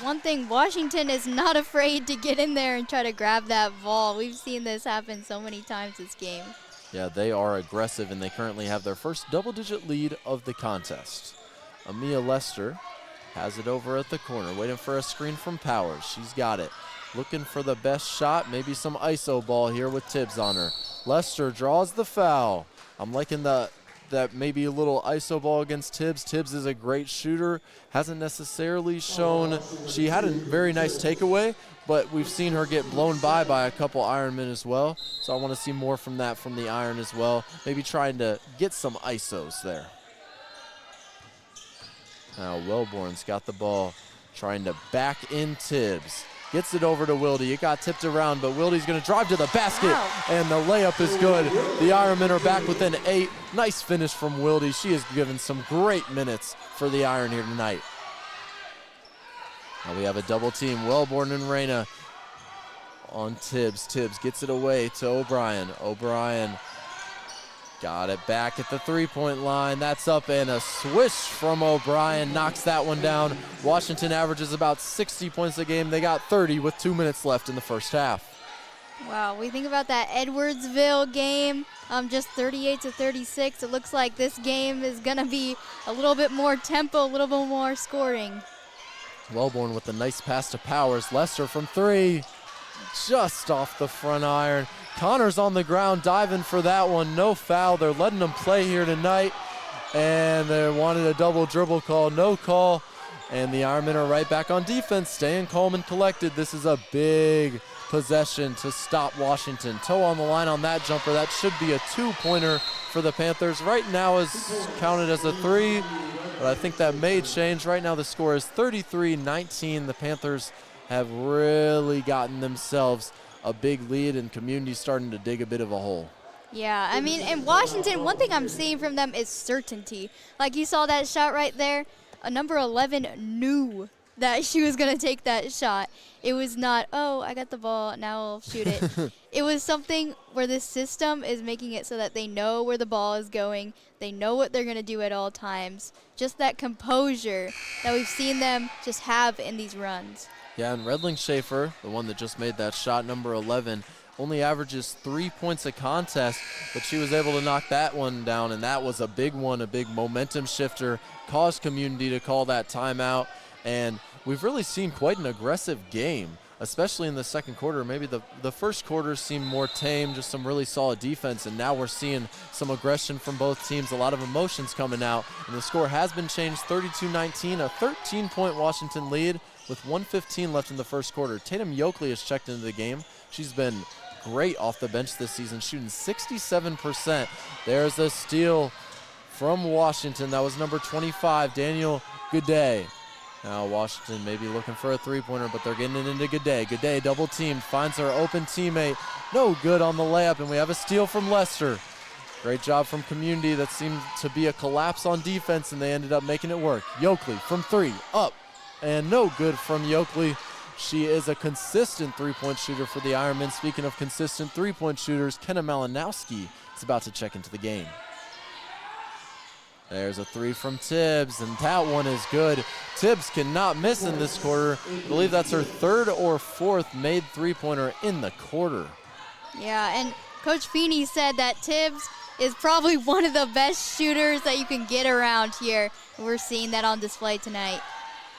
One thing, Washington is not afraid to get in there and try to grab that ball. We've seen this happen so many times this game. Yeah, they are aggressive, and they currently have their first double-digit lead of the contest. Amia Lester has it over at the corner, waiting for a screen from Powers. She's got it. Looking for the best shot, maybe some ISO ball here with Tibbs on her. Lester draws the foul. I'm liking that maybe a little ISO ball against Tibbs. Tibbs is a great shooter. Hasn't necessarily shown. She had a very nice takeaway, but we've seen her get blown by a couple Ironmen as well. So I want to see more from that from the Iron as well. Maybe trying to get some ISOs there. Now Wellborn's got the ball, trying to back in Tibbs. Gets it over to Wilde. It got tipped around, but Wilde's going to drive to the basket, and the layup is good. The Ironmen are back within 8. Nice finish from Wilde. She has given some great minutes for the Iron here tonight. Now we have a double team. Wellborn and Raina on Tibbs. Tibbs gets it away to O'Brien. O'Brien got it back at the 3-point line. That's up, and a swish from O'Brien knocks that one down. Washington averages about 60 points a game. They got 30 with 2 minutes left in the first half. Wow, we think about that Edwardsville game, just 38-36. It looks like this game is going to be a little bit more tempo, a little bit more scoring. Wellborn with a nice pass to Powers. Lester from 3, just off the front iron. Connor's on the ground diving for that one. No foul. They're letting him play here tonight, and they wanted a double dribble call. No call, and the Ironmen are right back on defense, staying calm and collected. This is a big possession to stop Washington. Toe on the line on that jumper. That should be a 2-pointer for the Panthers. Right now is counted as a 3, but I think that may change. Right now the score is 33-19. The Panthers have really gotten themselves a big lead, and Community starting to dig a bit of a hole. Yeah, I mean, in Washington, one thing I'm seeing from them is certainty. Like you saw that shot right there, number 11 knew that she was going to take that shot. It was not, oh, I got the ball, now I'll shoot it. It was something where this system is making it so that they know where the ball is going. They know what they're going to do at all times. Just that composure that we've seen them just have in these runs. Yeah, and Redling Schaefer, the one that just made that shot, number 11, only averages 3 points a contest, but she was able to knock that one down, and that was a big one, a big momentum shifter, caused Community to call that timeout, and we've really seen quite an aggressive game, especially in the second quarter. Maybe the first quarter seemed more tame, just some really solid defense, and now we're seeing some aggression from both teams, a lot of emotions coming out, and the score has been changed, 32-19, a 13-point Washington lead with 1:15 left in the first quarter. Tatum Yoakley has checked into the game. She's been great off the bench this season, shooting 67%. There's a steal from Washington. That was number 25, Daniel Gooday. Now Washington may be looking for a three-pointer, but they're getting it into Gooday. Gooday double-teamed, finds her open teammate. No good on the layup, and we have a steal from Lester. Great job from Community. That seemed to be a collapse on defense, and they ended up making it work. Yoakley from 3, up, and no good from Yoakley. She is a consistent three-point shooter for the Ironmen. Speaking of consistent three-point shooters, Kenna Malinowski is about to check into the game. There's a 3 from Tibbs, and that one is good. Tibbs cannot miss in this quarter. I believe that's her 3rd or 4th made three-pointer in the quarter. Yeah, and Coach Feeney said that Tibbs is probably one of the best shooters that you can get around here. We're seeing that on display tonight.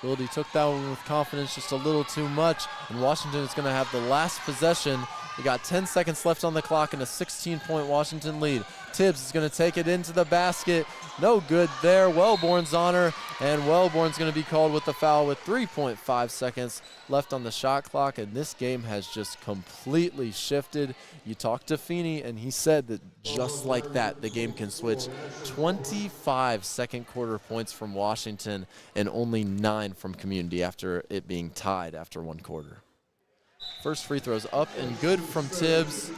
Wildy took that one with confidence, just a little too much, and Washington is going to have the last possession. We got 10 seconds left on the clock and a 16-point Washington lead. Tibbs is going to take it into the basket. No good there. Wellborn's on her, and Wellborn's going to be called with the foul with 3.5 seconds left on the shot clock, and this game has just completely shifted. You talked to Feeney, and he said that just like that, the game can switch. 25 second quarter points from Washington and only 9 from Community after it being tied after one quarter. First free throw's up and good from Tibbs,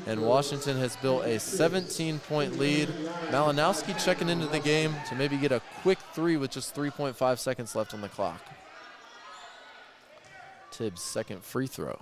and Washington has built a 17-point lead. Malinowski checking into the game to maybe get a quick 3 with just 3.5 seconds left on the clock. Tibbs' second free throw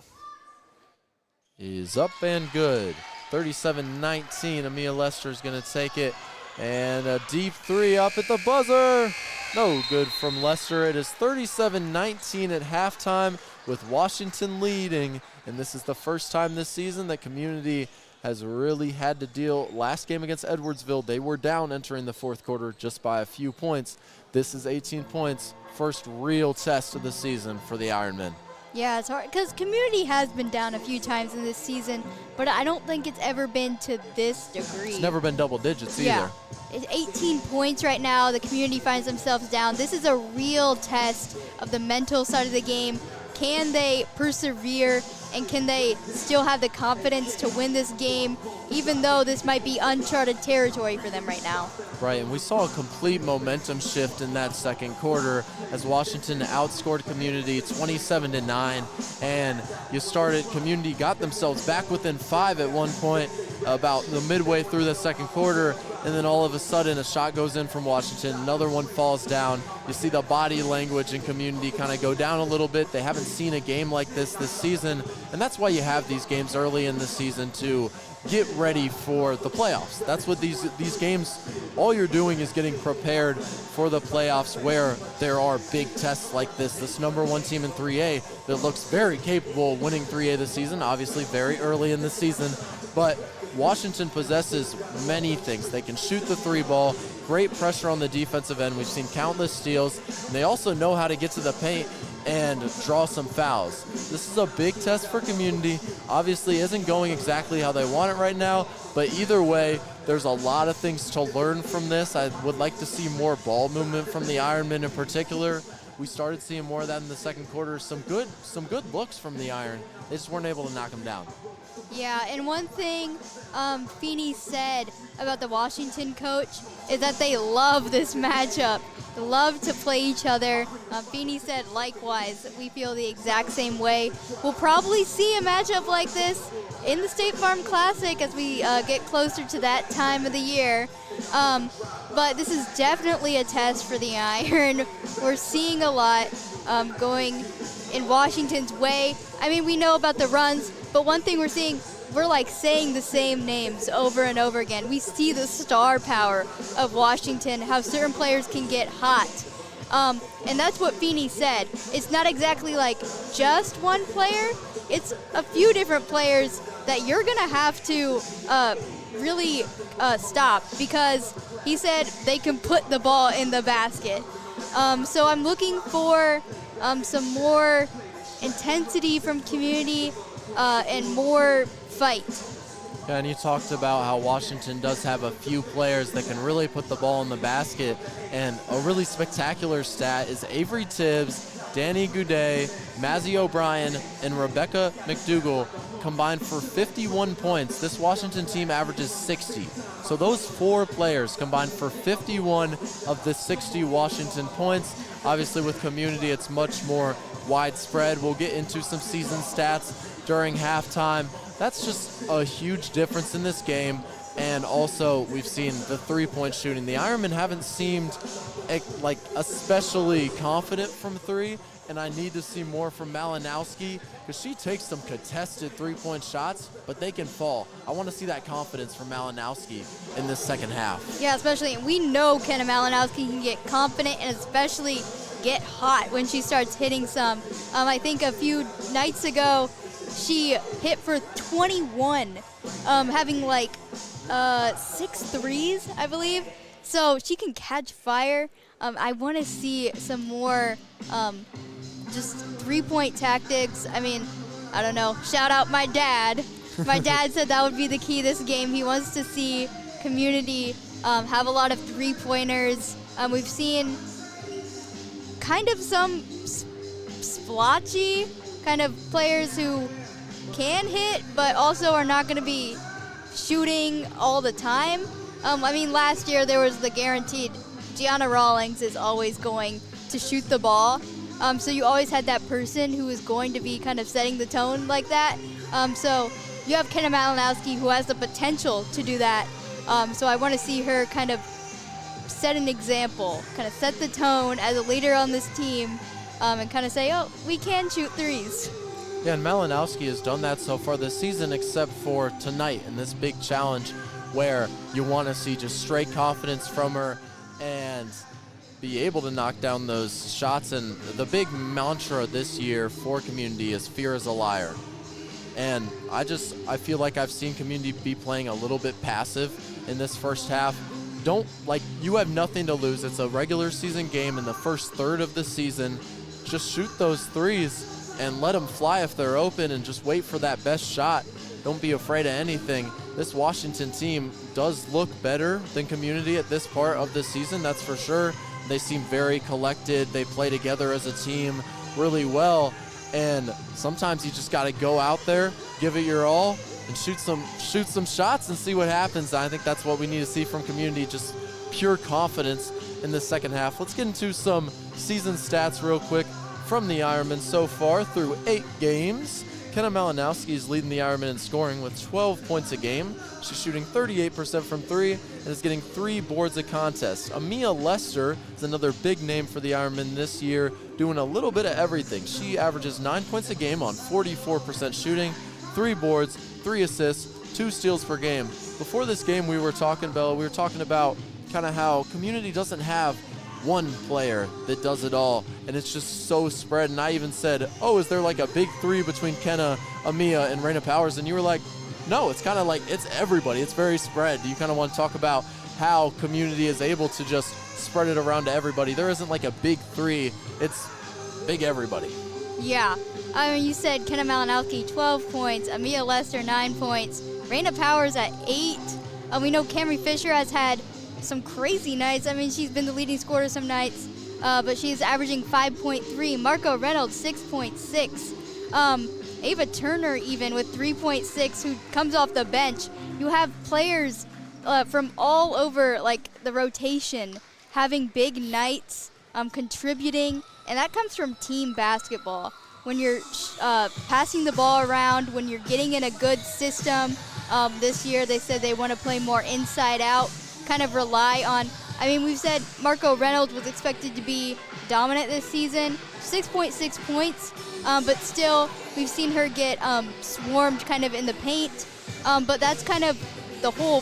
is up and good. 37-19, Amia Lester is going to take it, and a deep 3 up at the buzzer. No good from Lester. It is 37-19 at halftime with Washington leading, and this is the first time this season that Community has really had to deal. Last game against Edwardsville, they were down entering the fourth quarter just by a few points. This is 18 points, first real test of the season for the Ironmen. Yeah, it's hard because Community has been down a few times in this season, but I don't think it's ever been to this degree. It's never been double digits either. Yeah, it's 18 points right now. The Community finds themselves down. This is a real test of the mental side of the game. Can they persevere, and can they still have the confidence to win this game, even though this might be uncharted territory for them right now? Right, and we saw a complete momentum shift in that second quarter as Washington outscored Community 27-9, and Community got themselves back within 5 at one point about the midway through the second quarter, and then all of a sudden a shot goes in from Washington, another one falls down. You see the body language in Community kind of go down a little bit. They haven't seen a game like this season, and that's why you have these games early in the season to get ready for the playoffs. That's what these games, all you're doing is getting prepared for the playoffs where there are big tests like this. This number 1 team in 3A that looks very capable of winning 3A this season, obviously very early in the season, but Washington possesses many things. They can shoot the 3 ball, great pressure on the defensive end. We've seen countless steals, and they also know how to get to the paint and draw some fouls. This is a big test for Community. Obviously isn't going exactly how they want it right now, but either way, there's a lot of things to learn from this. I would like to see more ball movement from the Ironmen in particular. We started seeing more of that in the second quarter. Some good looks from the Iron. They just weren't able to knock them down. Yeah, and one thing Feeney said about the Washington coach is that they love this matchup. They love to play each other. Feeney said likewise. We feel the exact same way. We'll probably see a matchup like this in the State Farm Classic as we get closer to that time of the year. But this is definitely a test for the Iron. We're seeing a lot going in Washington's way. I mean, we know about the runs, but one thing we're seeing, we're like saying the same names over and over again. We see the star power of Washington, how certain players can get hot. And that's what Feeney said. It's not exactly like just one player. It's a few different players that you're going to have to really stop, because he said they can put the ball in the basket. So I'm looking for some more intensity from Community and more fight. Yeah, and you talked about how Washington does have a few players that can really put the ball in the basket, and a really spectacular stat is Avery Tibbs, Danny Goudet, Mazzy O'Brien, and Rebecca McDougall combined for 51 points. This Washington team averages 60. So those 4 players combined for 51 of the 60 Washington points. Obviously with Community, it's much more widespread. We'll get into some season stats during halftime. That's just a huge difference in this game. And also, we've seen the 3-point shooting. The Ironmen haven't seemed like especially confident from 3, and I need to see more from Malinowski, because she takes some contested 3-point shots, but they can fall. I want to see that confidence from Malinowski in this second half. Yeah, especially, we know Kenna Malinowski can get confident and especially get hot when she starts hitting some. I think a few nights ago, she hit for 21, having like 6 threes, I believe. So she can catch fire. I want to see some more just 3-point tactics. I mean, I don't know. Shout out my dad. My dad said that would be the key this game. He wants to see Community have a lot of 3-pointers. We've seen kind of some splotchy kind of players who can hit, but also are not going to be shooting all the time. I mean, last year there was the guaranteed Gianna Rawlings is always going to shoot the ball. So you always had that person who is going to be kind of setting the tone like that. So you have Kenna Malinowski, who has the potential to do that. So I want to see her kind of set an example, kind of set the tone as a leader on this team, and kind of say, oh, we can shoot threes. Yeah, and Malinowski has done that so far this season, except for tonight in this big challenge where you want to see just straight confidence from her and be able to knock down those shots. And the big mantra this year for Community is fear is a liar. And I feel like I've seen Community be playing a little bit passive in this first half. You have nothing to lose. It's a regular season game in the first third of the season. Just shoot those threes and let them fly if they're open, and just wait for that best shot. Don't be afraid of anything. This Washington team does look better than Community at this part of the season, that's for sure. They seem very collected. They play together as a team really well. And sometimes you just got to go out there, give it your all, and shoot some shots and see what happens. I think that's what we need to see from Community, just pure confidence in the second half. Let's get into some season stats real quick from the Ironmen so far through 8 games. Kenna Malinowski is leading the Ironmen in scoring with 12 points a game. She's shooting 38% from 3 and is getting 3 boards a contest. Amia Lester is another big name for the Ironmen this year, doing a little bit of everything. She averages 9 points a game on 44% shooting, 3 boards, 3 assists, 2 steals per game. Before this game, we were talking about kind of how Community doesn't have one player that does it all, and it's just so spread. And I even said, oh, is there like a big 3 between Kenna, Amia, and Raina Powers? And you were like, no, it's kind of like it's everybody. It's very spread. Do you kind of want to talk about how Community is able to just spread it around to everybody? There isn't like a big 3. It's big everybody. Yeah. I mean, you said Kenna Malinowski, 12 points. Amia Lester, 9 points. Raina Powers at 8. We know Camry Fisher has had some crazy nights. I mean, she's been the leading scorer some nights, but she's averaging 5.3. Marco Reynolds, 6.6. Ava Turner even with 3.6, who comes off the bench. You have players from all over, like, the rotation having big nights, contributing, and that comes from team basketball. When you're passing the ball around, when you're getting in a good system. This year they said they want to play more inside out, kind of rely on, I mean, we've said Marco Reynolds was expected to be dominant this season, 6.6 points, but still we've seen her get swarmed kind of in the paint, but that's kind of the whole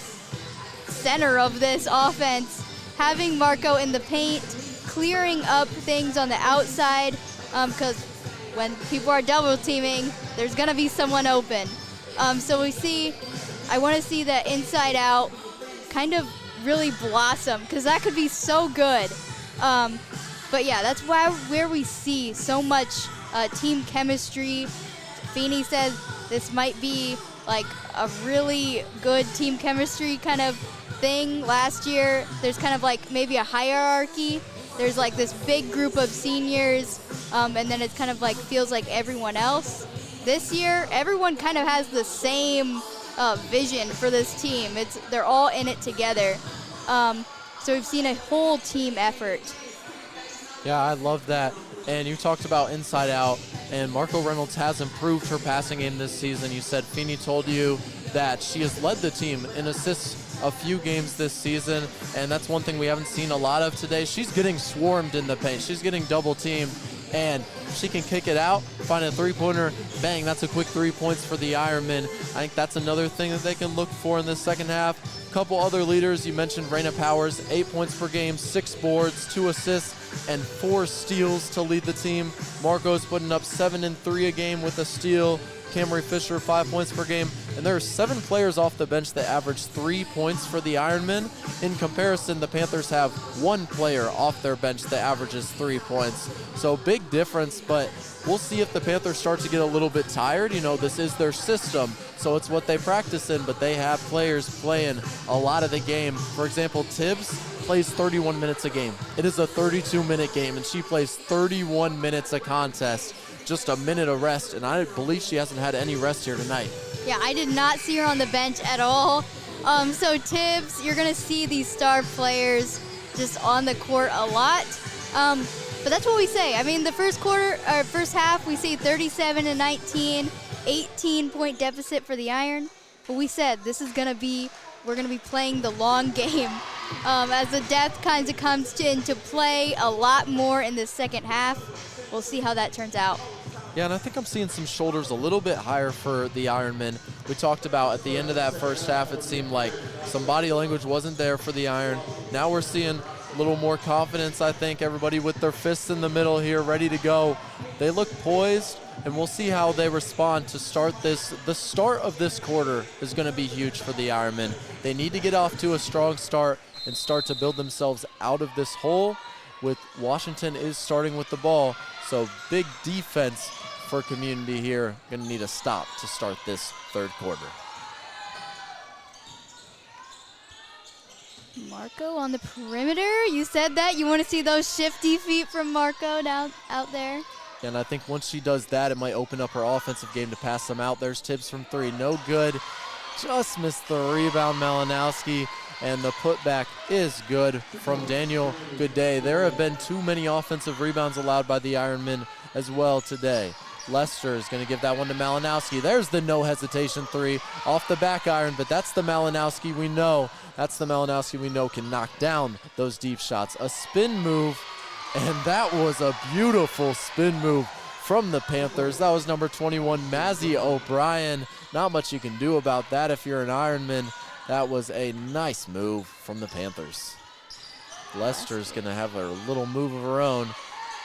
center of this offense, having Marco in the paint, clearing up things on the outside, because when people are double teaming, there's going to be someone open. So I want to see that inside out kind of really blossom, because that could be so good. But yeah, that's where we see so much team chemistry. Feeney says this might be like a really good team chemistry kind of thing. Last year, there's kind of like maybe a hierarchy. There's like this big group of seniors, and then it kind of like feels like everyone else. This year, everyone kind of has the same vision for this team. They're all in it together. So we've seen a whole team effort. Yeah, I love that. And you talked about inside out, and Marco Reynolds has improved her passing game this season. You said Feeney told you that she has led the team in assists a few games this season, and that's one thing we haven't seen a lot of today. She's getting swarmed in the paint. She's getting double teamed, and she can kick it out, find a three-pointer, bang, that's a quick 3 points for the Ironmen. I think that's another thing that they can look for in the second half. Couple other leaders, you mentioned Raina Powers, 8 points per game, 6 boards, 2 assists, and 4 steals to lead the team. Marco's putting up 7 and 3 a game with a steal. Camry Fisher, 5 points per game. And there are 7 players off the bench that average 3 points for the Ironmen. In comparison, the Panthers have 1 player off their bench that averages 3 points. So big difference, but we'll see if the Panthers start to get a little bit tired. You know, this is their system, so it's what they practice in, but they have players playing a lot of the game. For example, Tibbs plays 31 minutes a game. It is a 32-minute game, and she plays 31 minutes a contest. Just a minute of rest, and I believe she hasn't had any rest here tonight. Yeah, I did not see her on the bench at all. So Tibbs, you're going to see these star players just on the court a lot. But that's what we say. I mean, the first half, we see 37-19, 18-point deficit for the Iron. But we said this is we're going to be playing the long game. As the depth kind of comes into play a lot more in the second half. We'll see how that turns out. Yeah, and I think I'm seeing some shoulders a little bit higher for the Ironmen. We talked about at the end of that first half, it seemed like some body language wasn't there for the Iron. Now we're seeing a little more confidence, I think. Everybody with their fists in the middle here, ready to go. They look poised, and we'll see how they respond to start this. The start of this quarter is going to be huge for the Ironmen. They need to get off to a strong start and start to build themselves out of this hole. With Washington is starting with the ball, so big defense for Community here. Going to need a stop to start this third quarter. Marco on the perimeter. You said that. You want to see those shifty feet from Marco down out there. And I think once she does that, it might open up her offensive game to pass them out. There's Tibbs from 3. No good. Just missed the rebound, Malinowski. And the putback is good from Daniel Goodday. There have been too many offensive rebounds allowed by the Ironmen as well today. Lester is going to give that one to Malinowski. There's the no hesitation 3 off the back iron, but that's the Malinowski we know. That's the Malinowski we know can knock down those deep shots. A spin move, and that was a beautiful spin move from the Panthers. That was number 21, Mazzy O'Brien. Not much you can do about that if you're an Ironman. That was a nice move from the Panthers. Lester's going to have a little move of her own.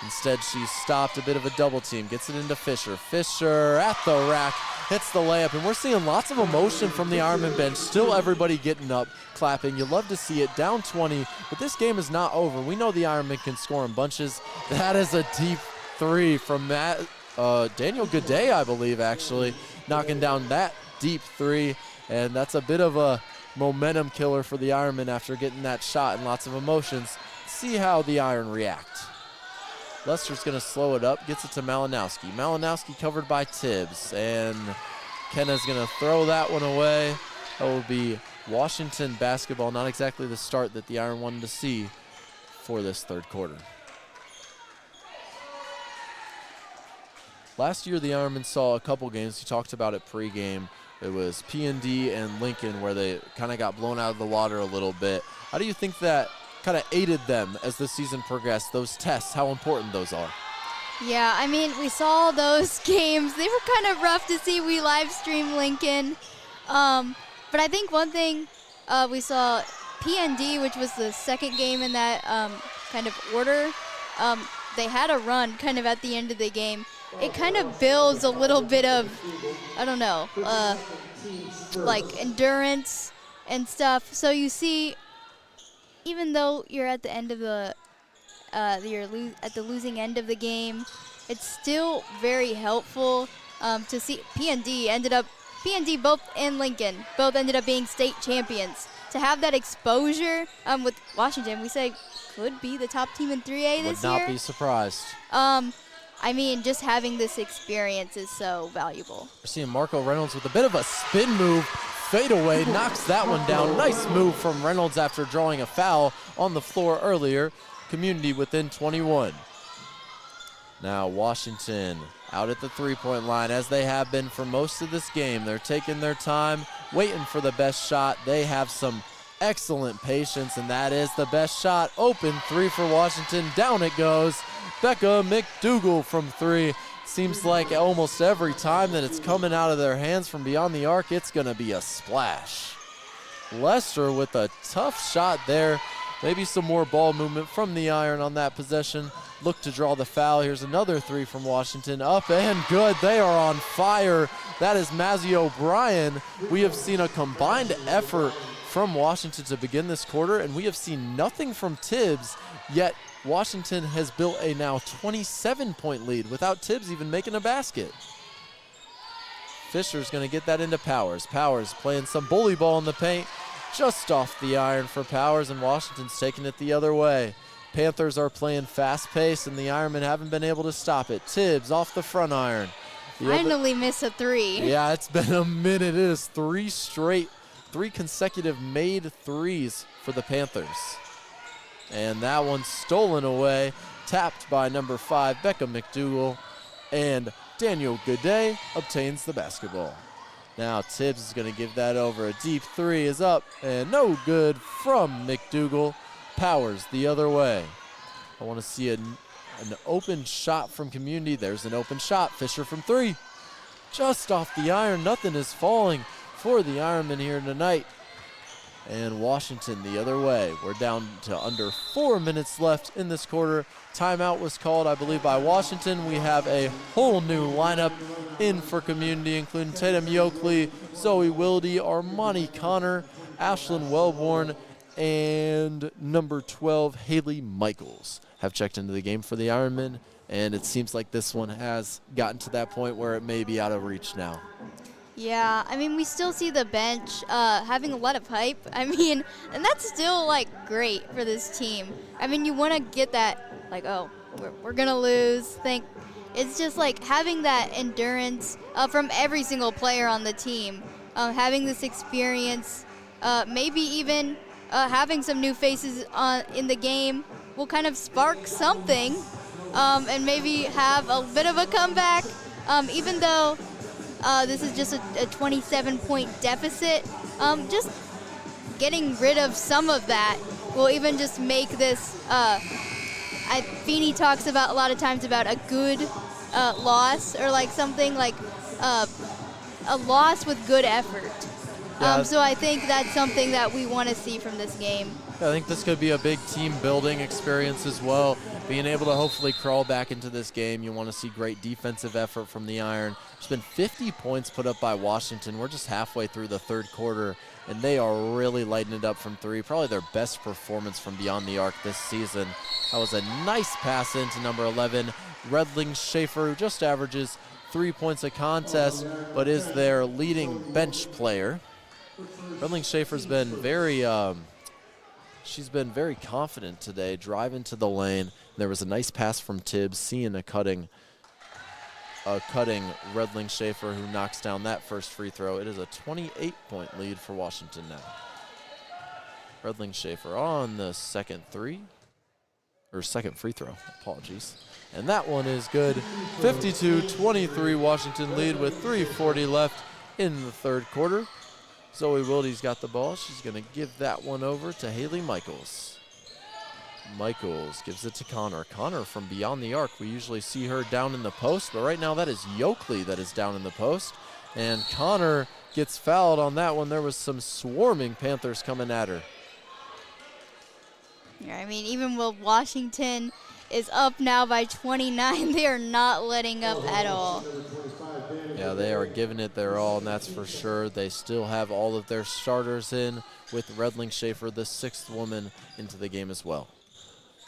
Instead, she stopped a bit of a double team, gets it into Fisher. Fisher at the rack, hits the layup, and we're seeing lots of emotion from the Ironman bench. Still everybody getting up, clapping. You love to see it, down 20, but this game is not over. We know the Ironman can score in bunches. That is a deep three from Daniel Goudet, I believe, actually, knocking down that deep three, and that's a bit of a momentum killer for the Ironman after getting that shot and lots of emotions. See how the Iron react. Lester's going to slow it up, gets it to Malinowski. Malinowski covered by Tibbs, and Kenna's going to throw that one away. That will be Washington basketball, not exactly the start that the Iron wanted to see for this third quarter. Last year, the Ironmen saw a couple games. We talked about it pregame. It was P&D and Lincoln where they kind of got blown out of the water a little bit. How do you think that kind of aided them as the season progressed, those tests, how important those are? Yeah, I mean, we saw those games. They were kind of rough to see. We live streamed Lincoln. But I think one thing we saw PND, which was the second game in that kind of order, they had a run kind of at the end of the game. It kind of builds a little bit of, I don't know, like endurance and stuff. So you see, even though you're at the end of the, at the losing end of the game, it's still very helpful to see. PND both in Lincoln, both ended up being state champions. To have that exposure with Washington, we say could be the top team in 3A this year. Would not be surprised. I mean, just having this experience is so valuable. We're seeing Marco Reynolds with a bit of a spin move. Fade away, knocks that one down. Nice move from Reynolds after drawing a foul on the floor earlier. Community within 21. Now Washington out at the three-point line as they have been for most of this game. They're taking their time, waiting for the best shot. They have some excellent patience, and that is the best shot. Open three for Washington. Down it goes. Becca McDougal from three. Seems like almost every time that it's coming out of their hands from beyond the arc, it's going to be a splash. Lester with a tough shot there. Maybe some more ball movement from the Iron on that possession. Look to draw the foul. Here's another three from Washington. Up and good. They are on fire. That is Mazzy O'Brien. We have seen a combined effort from Washington to begin this quarter, and we have seen nothing from Tibbs, yet Washington has built a now 27-point lead without Tibbs even making a basket. Fisher's going to get that into Powers. Powers playing some bully ball in the paint, just off the Iron for Powers, and Washington's taking it the other way. Panthers are playing fast-paced, and the Ironmen haven't been able to stop it. Tibbs off the front iron. Finally miss a three. Yeah, it's been a minute. It is three consecutive made threes for the Panthers. And that one stolen away, tapped by number 5, Becca McDougal, and Daniel Goudet obtains the basketball. Now Tibbs is going to give that over. A deep three is up and no good from McDougal. Powers the other way. I want to see an open shot from Community. There's an open shot. Fisher from three. Just off the Iron. Nothing is falling for the Ironmen here tonight. And Washington the other way. We're down to under 4 minutes left in this quarter. Timeout was called, I believe, by Washington. We have a whole new lineup in for Community, including Tatum Yoakley, Zoe Wilde, Armani Connor, Ashlyn Wellborn, and number 12, Haley Michaels, have checked into the game for the Ironmen. And it seems like this one has gotten to that point where it may be out of reach now. Yeah, I mean, we still see the bench having a lot of hype. I mean, and that's still, like, great for this team. I mean, you want to get that, like, oh, we're going to lose. It's just, like, having that endurance from every single player on the team, having this experience, maybe even having some new faces in the game will kind of spark something and maybe have a bit of a comeback, even though this is just a 27-point deficit. Just getting rid of some of that will even just make this. Feeney talks about a lot of times about a good loss or like something like a loss with good effort. Yeah. So I think that's something that we want to see from this game. I think this could be a big team building experience as well. Being able to hopefully crawl back into this game. You want to see great defensive effort from the Iron. There's been 50 points put up by Washington. We're just halfway through the third quarter, and they are really lighting it up from three. Probably their best performance from beyond the arc this season. That was a nice pass into number 11, Redling Schaefer, who just averages 3 points a contest, but is their leading bench player. Redling Schaefer's been she's been very confident today, driving to the lane. There was a nice pass from Tibbs, seeing a cutting Redling Schaefer, who knocks down that first free throw. It is a 28-point lead for Washington now. Redling Schaefer on the second free throw, apologies. And that one is good. 52-23 Washington lead with 3:40 left in the third quarter. Zoe Wilde's got the ball. She's going to give that one over to Haley Michaels. Michaels gives it to Connor. Connor from beyond the arc. We usually see her down in the post, but right now that is Yoakley that is down in the post. And Connor gets fouled on that one. There was some swarming Panthers coming at her. Yeah, I mean, even while Washington is up now by 29, they are not letting up at all. Yeah, they are giving it their all, and that's for sure. They still have all of their starters in, with Redling Schaefer, the sixth woman, into the game as well.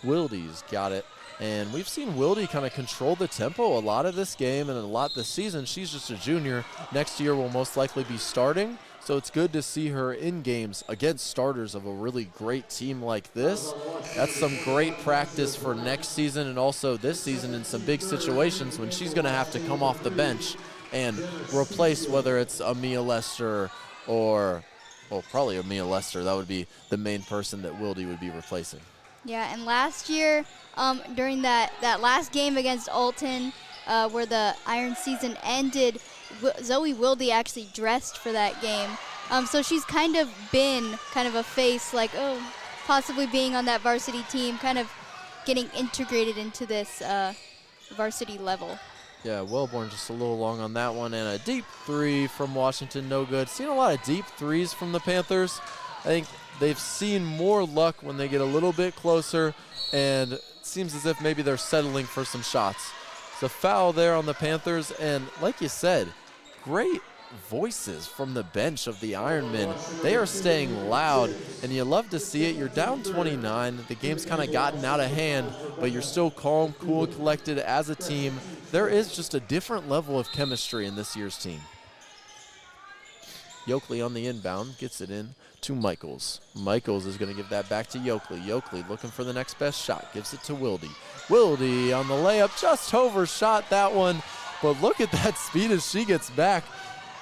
Wilde's got it, and we've seen Wilde kind of control the tempo a lot of this game and a lot this season. She's just a junior. Next year will most likely be starting, so it's good to see her in games against starters of a really great team like this. That's some great practice for next season and also this season in some big situations when she's going to have to come off the bench and replace, whether it's Amia Lester or, well, probably Amia Lester. That would be the main person that Wilde would be replacing. Yeah, and last year, during that last game against Alton, where the Iron season ended, Zoe Wilde actually dressed for that game. So she's kind of been kind of a face, like, oh, possibly being on that varsity team, kind of getting integrated into this varsity level. Yeah, Wellborn just a little long on that one, and a deep three from Washington, no good. Seen a lot of deep threes from the Panthers. I think they've seen more luck when they get a little bit closer, and it seems as if maybe they're settling for some shots. It's a foul there on the Panthers, and like you said, great voices from the bench of the Ironmen. They are staying loud, and you love to see it. You're down 29. The game's kind of gotten out of hand, but you're still calm, cool, collected as a team. There is just a different level of chemistry in this year's team. Yoakley on the inbound, gets it in to Michaels. Michaels is going to give that back to Yoakley. Yoakley looking for the next best shot, gives it to Wilde. Wilde on the layup, just overshot that one, but look at that speed as she gets back.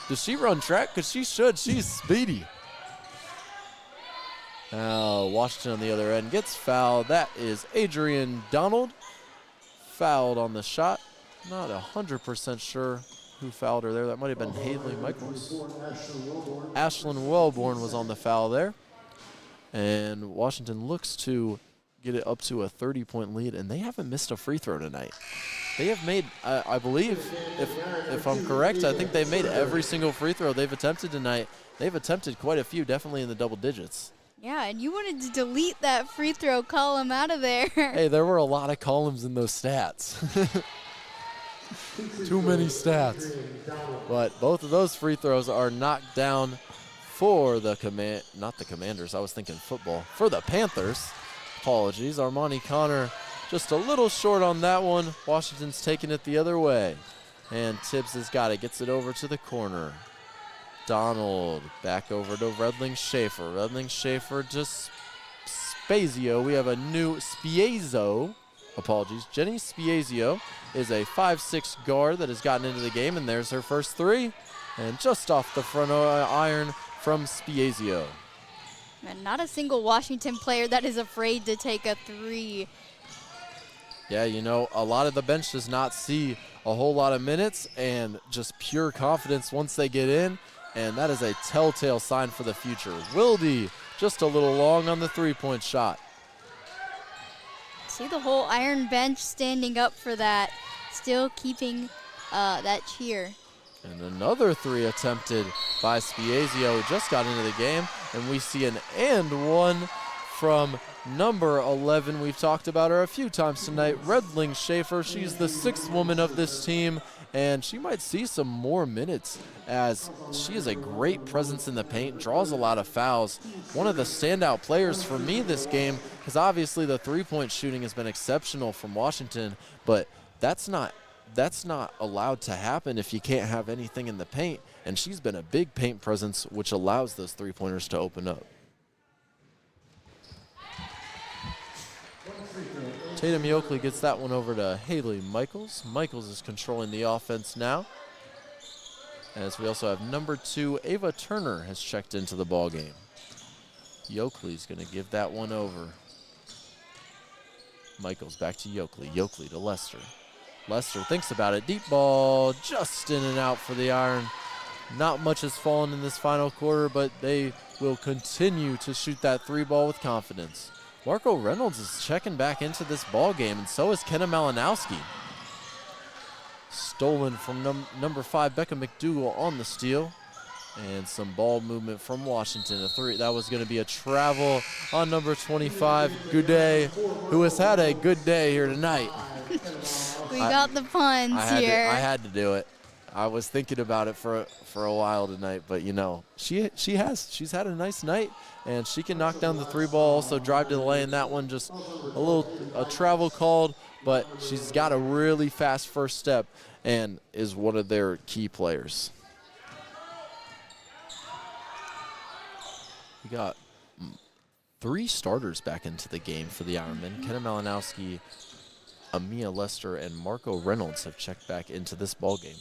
Does she run track? Because she should. She's speedy. Now Washington on the other end gets fouled. That is Adrian Donald. Fouled on the shot. Not 100% sure who fouled her there. That might have been Haley Michaels. Ashlyn Wellborn was on the foul there. And Washington looks to get it up to a 30-point lead, and they haven't missed a free throw tonight. They have made, I believe, if I'm correct, I think they've made every single free throw they've attempted tonight. They've attempted quite a few, definitely in the double digits. Yeah, and you wanted to delete that free throw column out of there. Hey, there were a lot of columns in those stats. Too many stats. But both of those free throws are knocked down for the not the Commanders, I was thinking football, for the Panthers. Apologies, Armani Connor just a little short on that one. Washington's taking it the other way. And Tibbs has got it, gets it over to the corner. Donald back over to Redling Schaefer. Redling Schaefer just Spazio. We have a new Spiezio. Apologies. Jenny Spiezio is a 5'6" guard that has gotten into the game, and there's her first three. And just off the front iron from Spiezio. And not a single Washington player that is afraid to take a three. Yeah, you know, a lot of the bench does not see a whole lot of minutes and just pure confidence once they get in, and that is a telltale sign for the future. Wilde just a little long on the three-point shot. See the whole Iron bench standing up for that. still keeping that cheer. And another three attempted by Spiezio, who just got into the game. And we see an and one from number 11. We've talked about her a few times tonight, Redling Schaefer. She's the 6th woman of this team, and she might see some more minutes as she is a great presence in the paint, draws a lot of fouls. One of the standout players for me this game, because obviously the three-point shooting has been exceptional from Washington, but that's not allowed to happen if you can't have anything in the paint, and she's been a big paint presence, which allows those three-pointers to open up. Tatum Yoakley gets that one over to Haley Michaels. Michaels is controlling the offense now. As we also have number 2, Ava Turner has checked into the ball game. Yoakley's going to give that one over. Michaels back to Yoakley. Yoakley to Lester. Lester thinks about it. Deep ball just in and out for the Iron. Not much has fallen in this final quarter, but they will continue to shoot that three ball with confidence. Marco Reynolds is checking back into this ball game, and so is Kenna Malinowski. Stolen from number 5, Becca McDougal on the steal. And some ball movement from Washington. A three. That was going to be a travel on number 25, Goudet, who has had a good day here tonight. We got the puns here. I had to do it. I was thinking about it for a while tonight, but you know, she's had a nice night, and she can knock down the three ball, also drive to the lane. That one just a travel called, but she's got a really fast first step and is one of their key players. We got 3 starters back into the game for the Ironmen. Kenna Malinowski, Amia Lester, and Marco Reynolds have checked back into this ball game.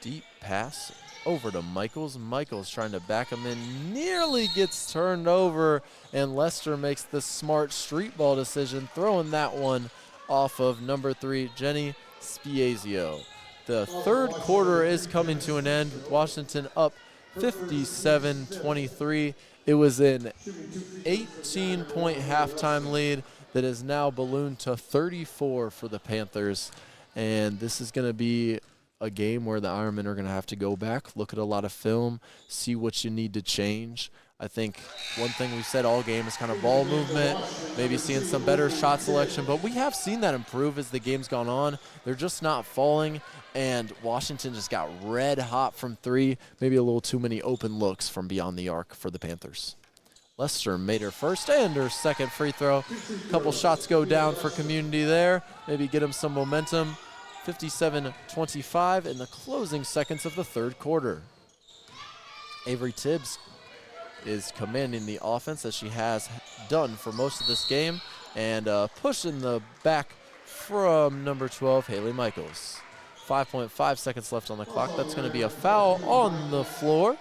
Deep pass over to Michaels. Michaels trying to back him in, nearly gets turned over, and Lester makes the smart street ball decision, throwing that one off of number 3, Jenny Spiezio. The third quarter is coming to an end. Washington up 57-23. It was an 18-point halftime lead that is now ballooned to 34 for the Panthers. And this is going to be a game where the Ironmen are going to have to go back, look at a lot of film, see what you need to change. I think one thing we've said all game is kind of ball movement, maybe seeing some better shot selection, but we have seen that improve as the game's gone on. They're just not falling, and Washington just got red hot from 3, maybe a little too many open looks from beyond the arc for the Panthers. Lester made her first and her second free throw. A couple shots go down for Community there, maybe get them some momentum. 57-25 in the closing seconds of the third quarter. Avery Tibbs is commanding the offense as she has done for most of this game, and push in the back from number 12, Haley Michaels. 5.5 seconds left on the clock. That's going to be a foul on the floor.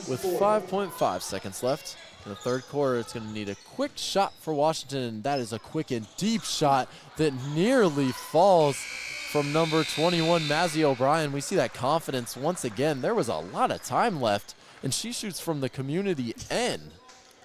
With 5.5 seconds left in the third quarter, it's going to need a quick shot for Washington, and that is a quick and deep shot that nearly falls from number 21, Mazzy O'Brien. We see that confidence once again. There was a lot of time left, and she shoots from the Community end.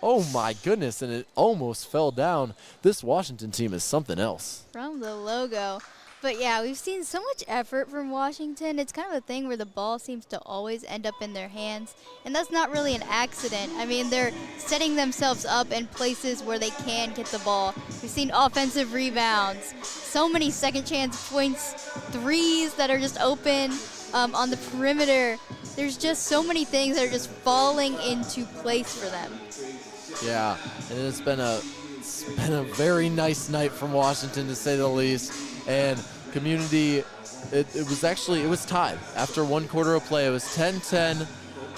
Oh my goodness, and it almost fell down. This Washington team is something else. From the logo. But yeah, we've seen so much effort from Washington. It's kind of a thing where the ball seems to always end up in their hands, and that's not really an accident. I mean, they're setting themselves up in places where they can get the ball. We've seen offensive rebounds, so many second chance points, threes that are just open on the perimeter. There's just so many things that are just falling into place for them. Yeah, and it's been a very nice night from Washington, to say the least. And Community, it was tied after one quarter of play. It was 10-10,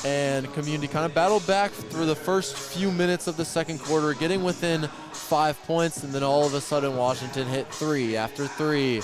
and Community kind of battled back through the first few minutes of the second quarter, getting within 5 points, and then all of a sudden Washington hit 3 after 3.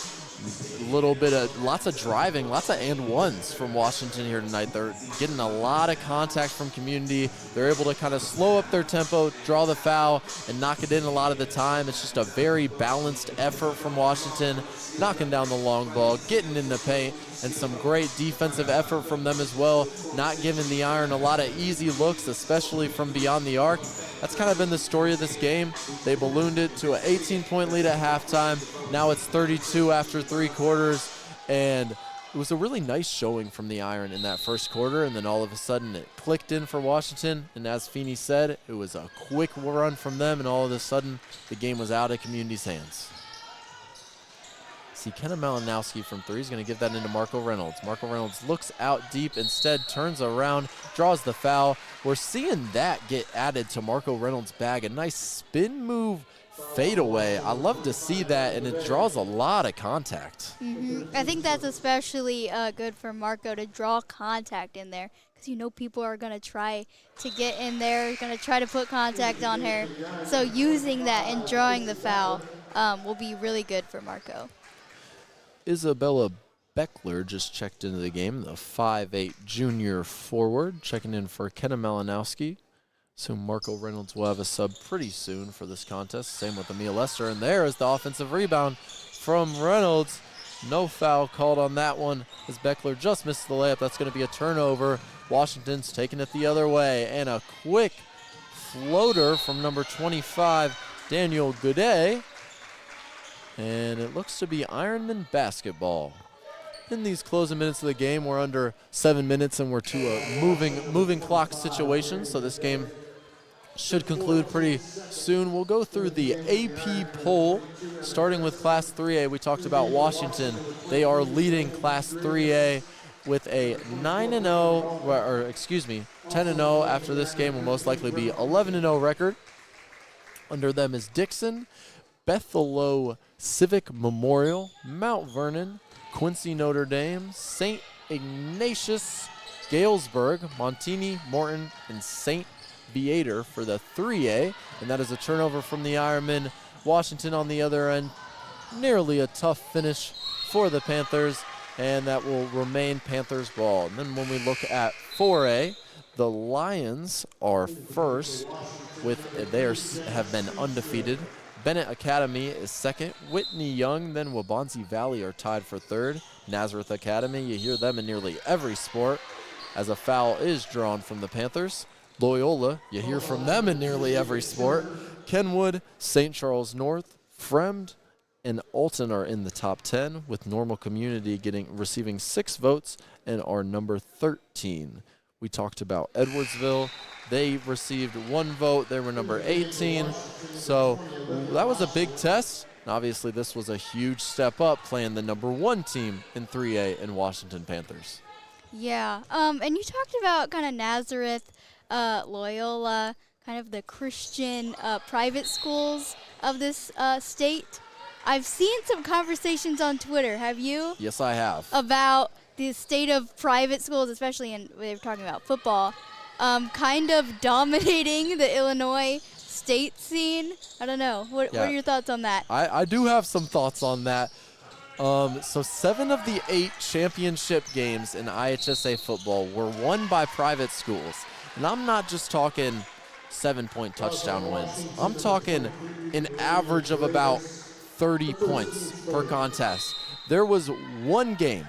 Lots of driving, lots of and ones from Washington here tonight. They're getting a lot of contact from Community. They're able to kind of slow up their tempo, draw the foul, and knock it in a lot of the time. It's just a very balanced effort from Washington, knocking down the long ball, getting in the paint, and some great defensive effort from them as well, not giving the Iron a lot of easy looks, especially from beyond the arc. that's kind of been the story of this game. They ballooned it to an 18-point lead at halftime. Now it's 32 after 3 quarters, and it was a really nice showing from the Iron in that first quarter, and then all of a sudden it clicked in for Washington, and as Feeney said, it was a quick run from them, and all of a sudden the game was out of Community's hands. See, Kenna Malinowski from 3 is going to give that into Marco Reynolds. Marco Reynolds looks out deep, instead turns around, draws the foul. We're seeing that get added to Marco Reynolds' bag. A nice spin move fadeaway. I love to see that, and it draws a lot of contact. I think that's especially good for Marco to draw contact in there, because you know people are going to try to get in there, going to try to put contact on her. So using that and drawing the foul will be really good for Marco. Isabella Beckler just checked into the game, the 5'8" junior forward, checking in for Kenna Malinowski. So Marco Reynolds will have a sub pretty soon for this contest. Same with Emil Lester. And there is the offensive rebound from Reynolds. No foul called on that one as Beckler just missed the layup. That's going to be a turnover. Washington's taking it the other way. And a quick floater from number 25, Daniel Goudet. And it looks to be Ironman basketball. In these closing minutes of the game, we're under 7 minutes and we're to a moving clock situation. So this game should conclude pretty soon. We'll go through the AP poll, starting with Class 3A. We talked about Washington. They are leading Class 3A with a 10-0 after this game will most likely be 11-0 record. Under them is Dixon, Bethelo Civic Memorial, Mount Vernon, Quincy Notre Dame, St. Ignatius, Galesburg, Montini, Morton, and St. Beater for the 3A. And that is a turnover from the Ironmen. Washington on the other end, nearly a tough finish for the Panthers, and that will remain Panthers ball. And then when we look at 4A, the Lions are first they have been undefeated. Bennett Academy is second. Whitney Young, then Waubonsie Valley are tied for third. Nazareth Academy, you hear them in nearly every sport as a foul is drawn from the Panthers. Loyola, you hear from them in nearly every sport. Kenwood, St. Charles North, Fremd, and Alton are in the top 10, with Normal Community receiving 6 votes and are number 13. We talked about Edwardsville. They received 1 vote. They were number 18. So that was a big test. And obviously, this was a huge step up playing the number 1 team in 3A in Washington Panthers. Yeah. And you talked about kind of Nazareth, Loyola, kind of the Christian private schools of this state. I've seen some conversations on Twitter. Have you? Yes, I have. About the state of private schools, especially they were talking about football, kind of dominating the Illinois state scene. I don't know. What are your thoughts on that? I do have some thoughts on that. So 7 of the 8 championship games in IHSA football were won by private schools. And I'm not just talking 7-point touchdown wins. I'm talking an average of about 30 points per contest. There was one game,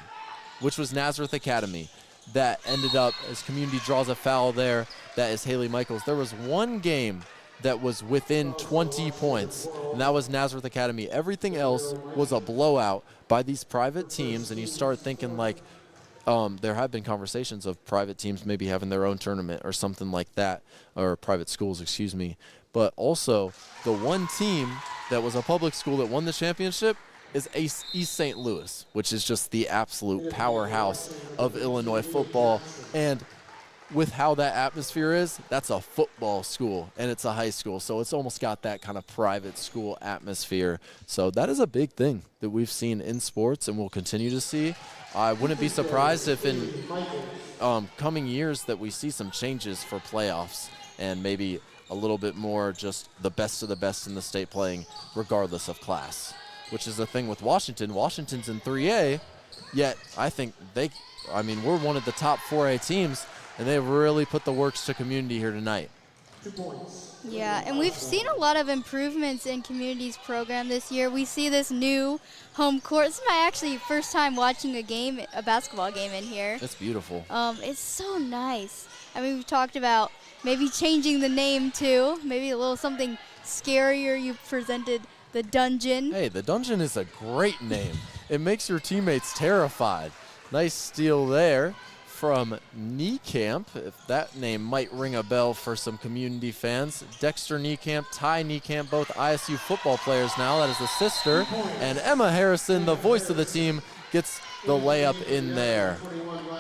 which was Nazareth Academy, that ended up as Community draws a foul there. That is Haley Michaels. There was one game that was within 20 points, and that was Nazareth Academy. Everything else was a blowout by these private teams, and you start thinking like there have been conversations of private teams maybe having their own tournament or something like that, or private schools, excuse me. But also, the one team that was a public school that won the championship is East St. Louis, which is just the absolute powerhouse of Illinois football. And with how that atmosphere is, that's a football school, and it's a high school, so it's almost got that kind of private school atmosphere. So that is a big thing that we've seen in sports and will continue to see. I wouldn't be surprised if in coming years that we see some changes for playoffs and maybe a little bit more just the best of the best in the state playing regardless of class, which is the thing with Washington. Washington's in 3A, yet I think we're one of the top 4A teams, and they really put the works to Community here tonight. Yeah, and we've seen a lot of improvements in Community's program this year. We see this new home court. This is my actually first time watching a basketball game in here. It's beautiful. It's so nice. I mean, we've talked about maybe changing the name too. Maybe a little something scarier. You presented the dungeon. Hey, the dungeon is a great name. It makes your teammates terrified. Nice steal there from Niekamp, if that name might ring a bell for some community fans. Dexter Niekamp, Ty Niekamp, both ISU football players now. That is the sister. And Emma Harrison, the voice of the team, gets the layup in there.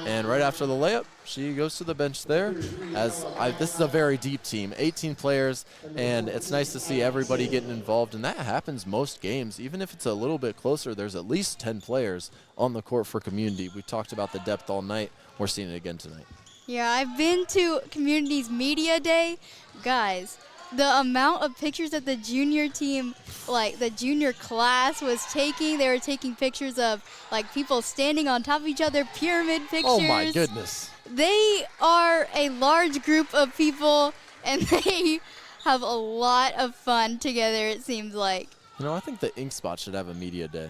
And right after the layup, she goes to the bench there. This is a very deep team, 18 players, and it's nice to see everybody getting involved. And that happens most games. Even if it's a little bit closer, there's at least 10 players on the court for community. We talked about the depth all night. We're seeing it again tonight. Yeah, I've been to Community's Media Day. Guys, the amount of pictures that the junior team, like the junior class was taking, they were taking pictures of like people standing on top of each other, pyramid pictures. Oh my goodness. They are a large group of people and they have a lot of fun together, it seems like. You know, I think the Ink Spot should have a media day.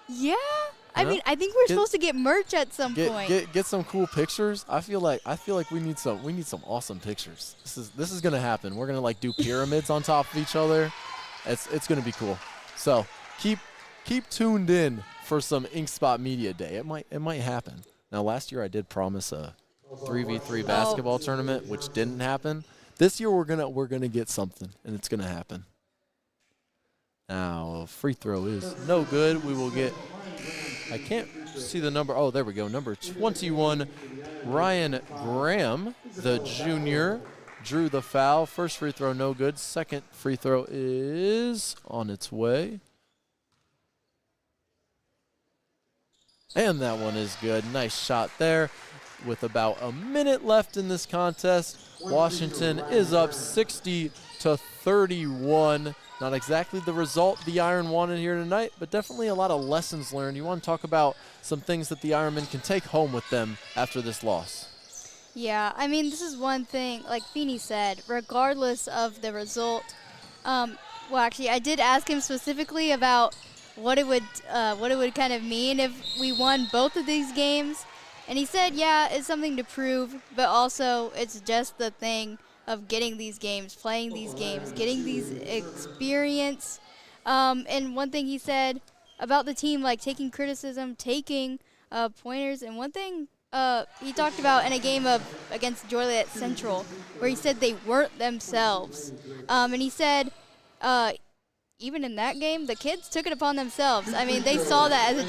Yeah. I mean, I think we're supposed to get merch at some point. Get some cool pictures. I feel like we need some awesome pictures. This is gonna happen. We're gonna like do pyramids on top of each other. It's gonna be cool. So keep tuned in for some Ink Spot Media Day. It might happen. Now last year I did promise a 3v3 basketball tournament, which didn't happen. This year we're gonna get something, and it's gonna happen. Now free throw is no good. We will get. I can't see the number. Oh, there we go. Number 21, Ryan Graham, the junior, drew the foul. First free throw, no good. Second free throw is on its way. And that one is good. Nice shot there. With about a minute left in this contest, Washington is up 60-31. Not exactly the result the Iron wanted here tonight, but definitely a lot of lessons learned. You want to talk about some things that the Ironmen can take home with them after this loss. Yeah, I mean, this is one thing, like Feeney said, regardless of the result. Well, actually, I did ask him specifically about what it would kind of mean if we won both of these games. And he said, yeah, it's something to prove, but also it's just the thing of getting these games, playing these games, getting these experience. And one thing he said about the team, like taking criticism, taking pointers, and one thing he talked about in a game against Joliet Central where he said they weren't themselves. And he said even in that game, the kids took it upon themselves. I mean, they saw that as a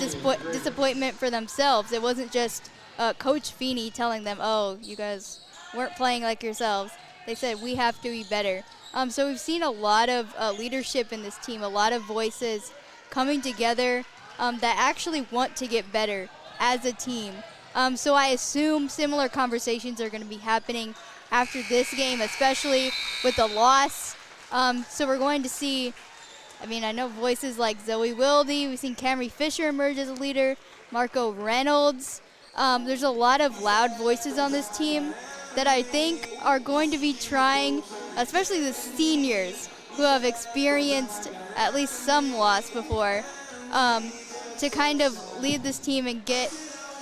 disappointment for themselves. It wasn't just Coach Feeney telling them, oh, you guys weren't playing like yourselves. They said, we have to be better. So we've seen a lot of leadership in this team, a lot of voices coming together that actually want to get better as a team. So I assume similar conversations are going to be happening after this game, especially with the loss. So we're going to see, I mean, I know voices like Zoe Wilde. We've seen Camry Fisher emerge as a leader, Marco Reynolds. There's a lot of loud voices on this team that I think are going to be trying, especially the seniors who have experienced at least some loss before, to kind of lead this team and get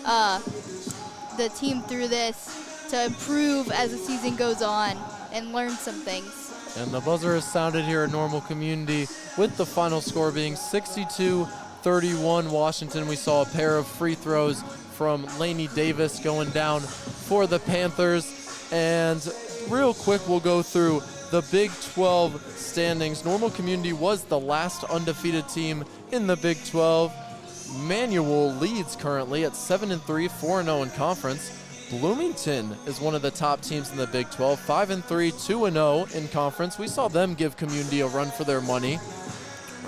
the team through this to improve as the season goes on and learn some things. And the buzzer has sounded here at Normal Community with the final score being 62-31 Washington. We saw a pair of free throws from Lainey Davis going down for the Panthers. And real quick, we'll go through the Big 12 standings. Normal Community was the last undefeated team in the Big 12. Manual leads currently at 7-3, 4-0 in conference. Bloomington is one of the top teams in the Big 12, 5-3, 2-0 in conference. We saw them give Community a run for their money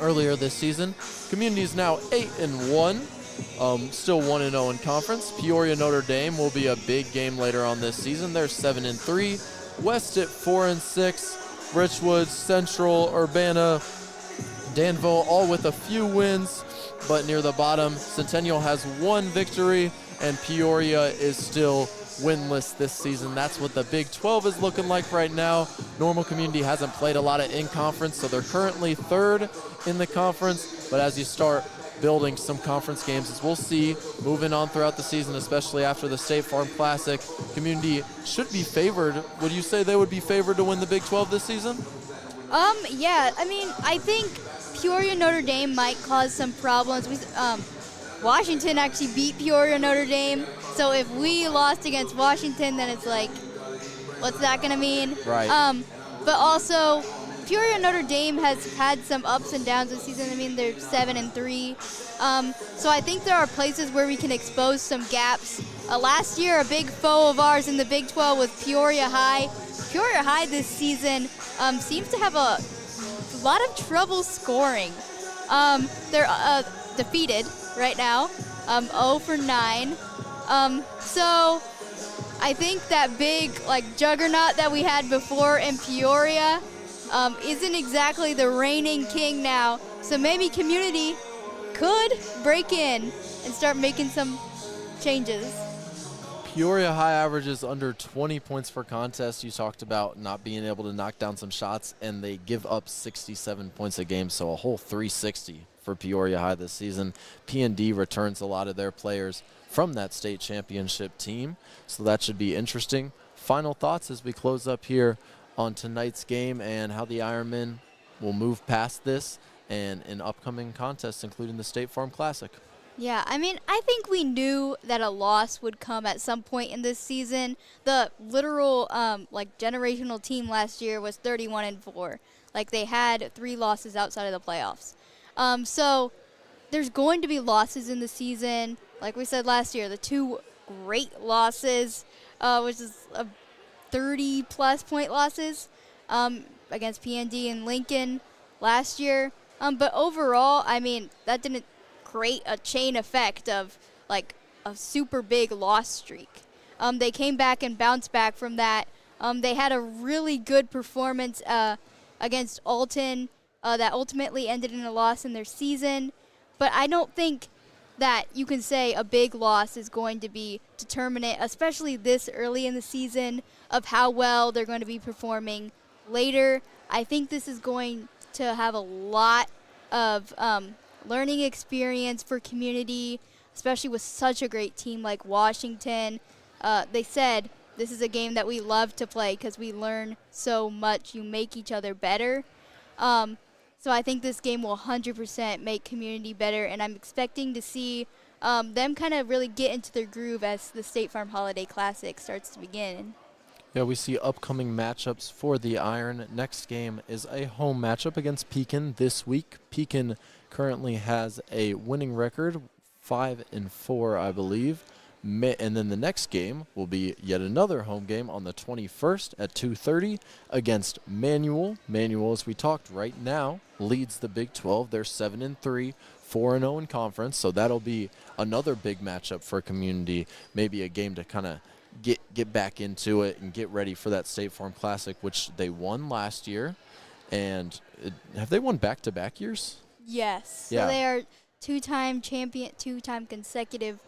earlier this season. Community is now 8-1. Still 1-0 in conference. Peoria Notre Dame will be a big game later on this season. They're 7-3. West at 4-6. Richwood, Central, Urbana, Danville, all with a few wins, but near the bottom. Centennial has one victory, and Peoria is still winless this season. That's what the Big 12 is looking like right now. Normal Community hasn't played a lot of in-conference, so they're currently third in the conference. But as you start building some conference games, as we'll see moving on throughout the season, especially after the State Farm Classic, Community should be favored. Would you say they would be favored to win the Big 12 this season? Yeah, I mean, I think Peoria Notre Dame might cause some problems. Washington actually beat Peoria Notre Dame, so if we lost against Washington, then it's like, what's that going to mean? Right. But also, Peoria Notre Dame has had some ups and downs this season. I mean, they're 7-3. So I think there are places where we can expose some gaps. Last year, a big foe of ours in the Big 12 was Peoria High. Peoria High this season seems to have a lot of trouble scoring. They're defeated right now, 0-9. So I think that big juggernaut that we had before in Peoria isn't exactly the reigning king now. So maybe Community could break in and start making some changes. Peoria High averages under 20 points per contest. You talked about not being able to knock down some shots, and they give up 67 points a game, so a whole 360 for Peoria High this season. P&D returns a lot of their players from that state championship team, so that should be interesting. Final thoughts as we close up here on tonight's game and how the Ironmen will move past this and in upcoming contests, including the State Farm Classic. Yeah, I mean, I think we knew that a loss would come at some point in this season. The literal, generational team last year was 31-4. They had 3 losses outside of the playoffs. So there's going to be losses in the season. Like we said last year, the 2 great losses, which is 30-plus point losses against PND and Lincoln last year. But overall, I mean, that didn't create a chain effect of a super big loss streak. They came back and bounced back from that. They had a really good performance against Alton that ultimately ended in a loss in their season. But I don't think that you can say a big loss is going to be determinant, especially this early in the season, of how well they're going to be performing later. I think this is going to have a lot of learning experience for Community, especially with such a great team like Washington. They said this is a game that we love to play because we learn so much. You make each other better. So I think this game will 100% make Community better, and I'm expecting to see them kind of really get into their groove as the State Farm Holiday Classic starts to begin. Yeah, we see upcoming matchups for the Iron. Next game is a home matchup against Pekin this week. Pekin currently has a winning record, 5-4, I believe. And then the next game will be yet another home game on the 21st at 2:30 against Manual. Manual, as we talked right now, leads the Big 12. They're 7-3, 4-0 in conference, so that'll be another big matchup for Community. Maybe a game to kind of get back into it and get ready for that State Farm Classic, which they won last year. And have they won back-to-back years? Yes. Yeah. So they are two-time consecutive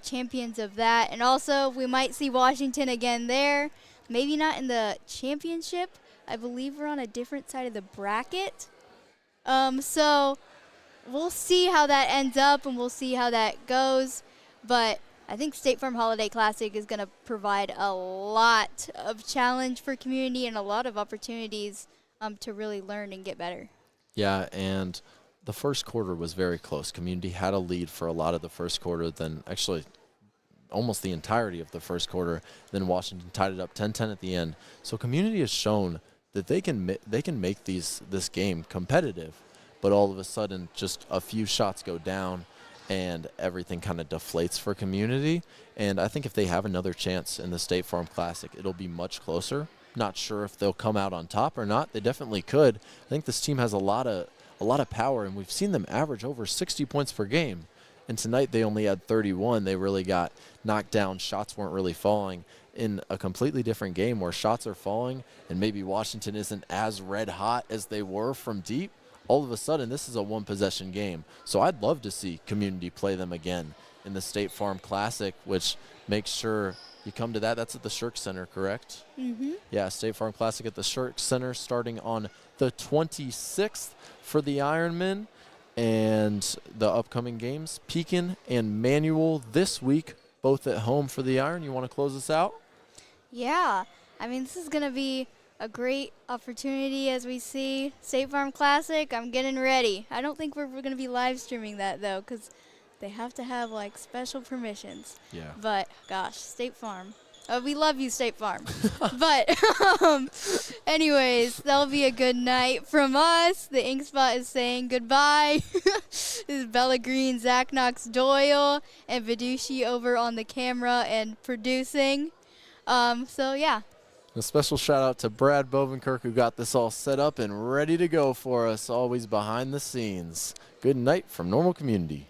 champions of that. And also, we might see Washington again there. Maybe not in the championship. I believe we're on a different side of the bracket. So we'll see how that ends up, and we'll see how that goes. But I think State Farm Holiday Classic is going to provide a lot of challenge for Community and a lot of opportunities to really learn and get better. Yeah, and the first quarter was very close. Community had a lead for a lot of the first quarter, then actually almost the entirety of the first quarter. Then Washington tied it up 10-10 at the end. So Community has shown that they can make this game competitive, but all of a sudden just a few shots go down and everything kind of deflates for Community. And I think if they have another chance in the State Farm Classic, it'll be much closer. Not sure if they'll come out on top or not. They definitely could. I think this team has a lot of power, and we've seen them average over 60 points per game. And tonight they only had 31. They really got knocked down. Shots weren't really falling in a completely different game where shots are falling and maybe Washington isn't as red hot as they were from deep. All of a sudden, this is a one-possession game. So I'd love to see Community play them again in the State Farm Classic, which makes sure You come to that. That's at the Shirk Center, correct? Mm-hmm. Yeah, State Farm Classic at the Shirk Center starting on the 26th for the Ironmen. And the upcoming games, Pekin and Manual this week, both at home for the Iron. You want to close us out? Yeah. I mean, this is going to be a great opportunity as we see State Farm Classic. I'm getting ready. I don't think we're going to be live streaming that, though, because they have to have, like, special permissions. Yeah. But, gosh, State Farm. We love you, State Farm. But, anyways, that'll be a good night from us. The Ink Spot is saying goodbye. This is Bella Green, Zach Knox Doyle, and Vidushi over on the camera and producing. So, yeah. A special shout out to Brad Bovenkirk, who got this all set up and ready to go for us, always behind the scenes. Good night from Normal Community.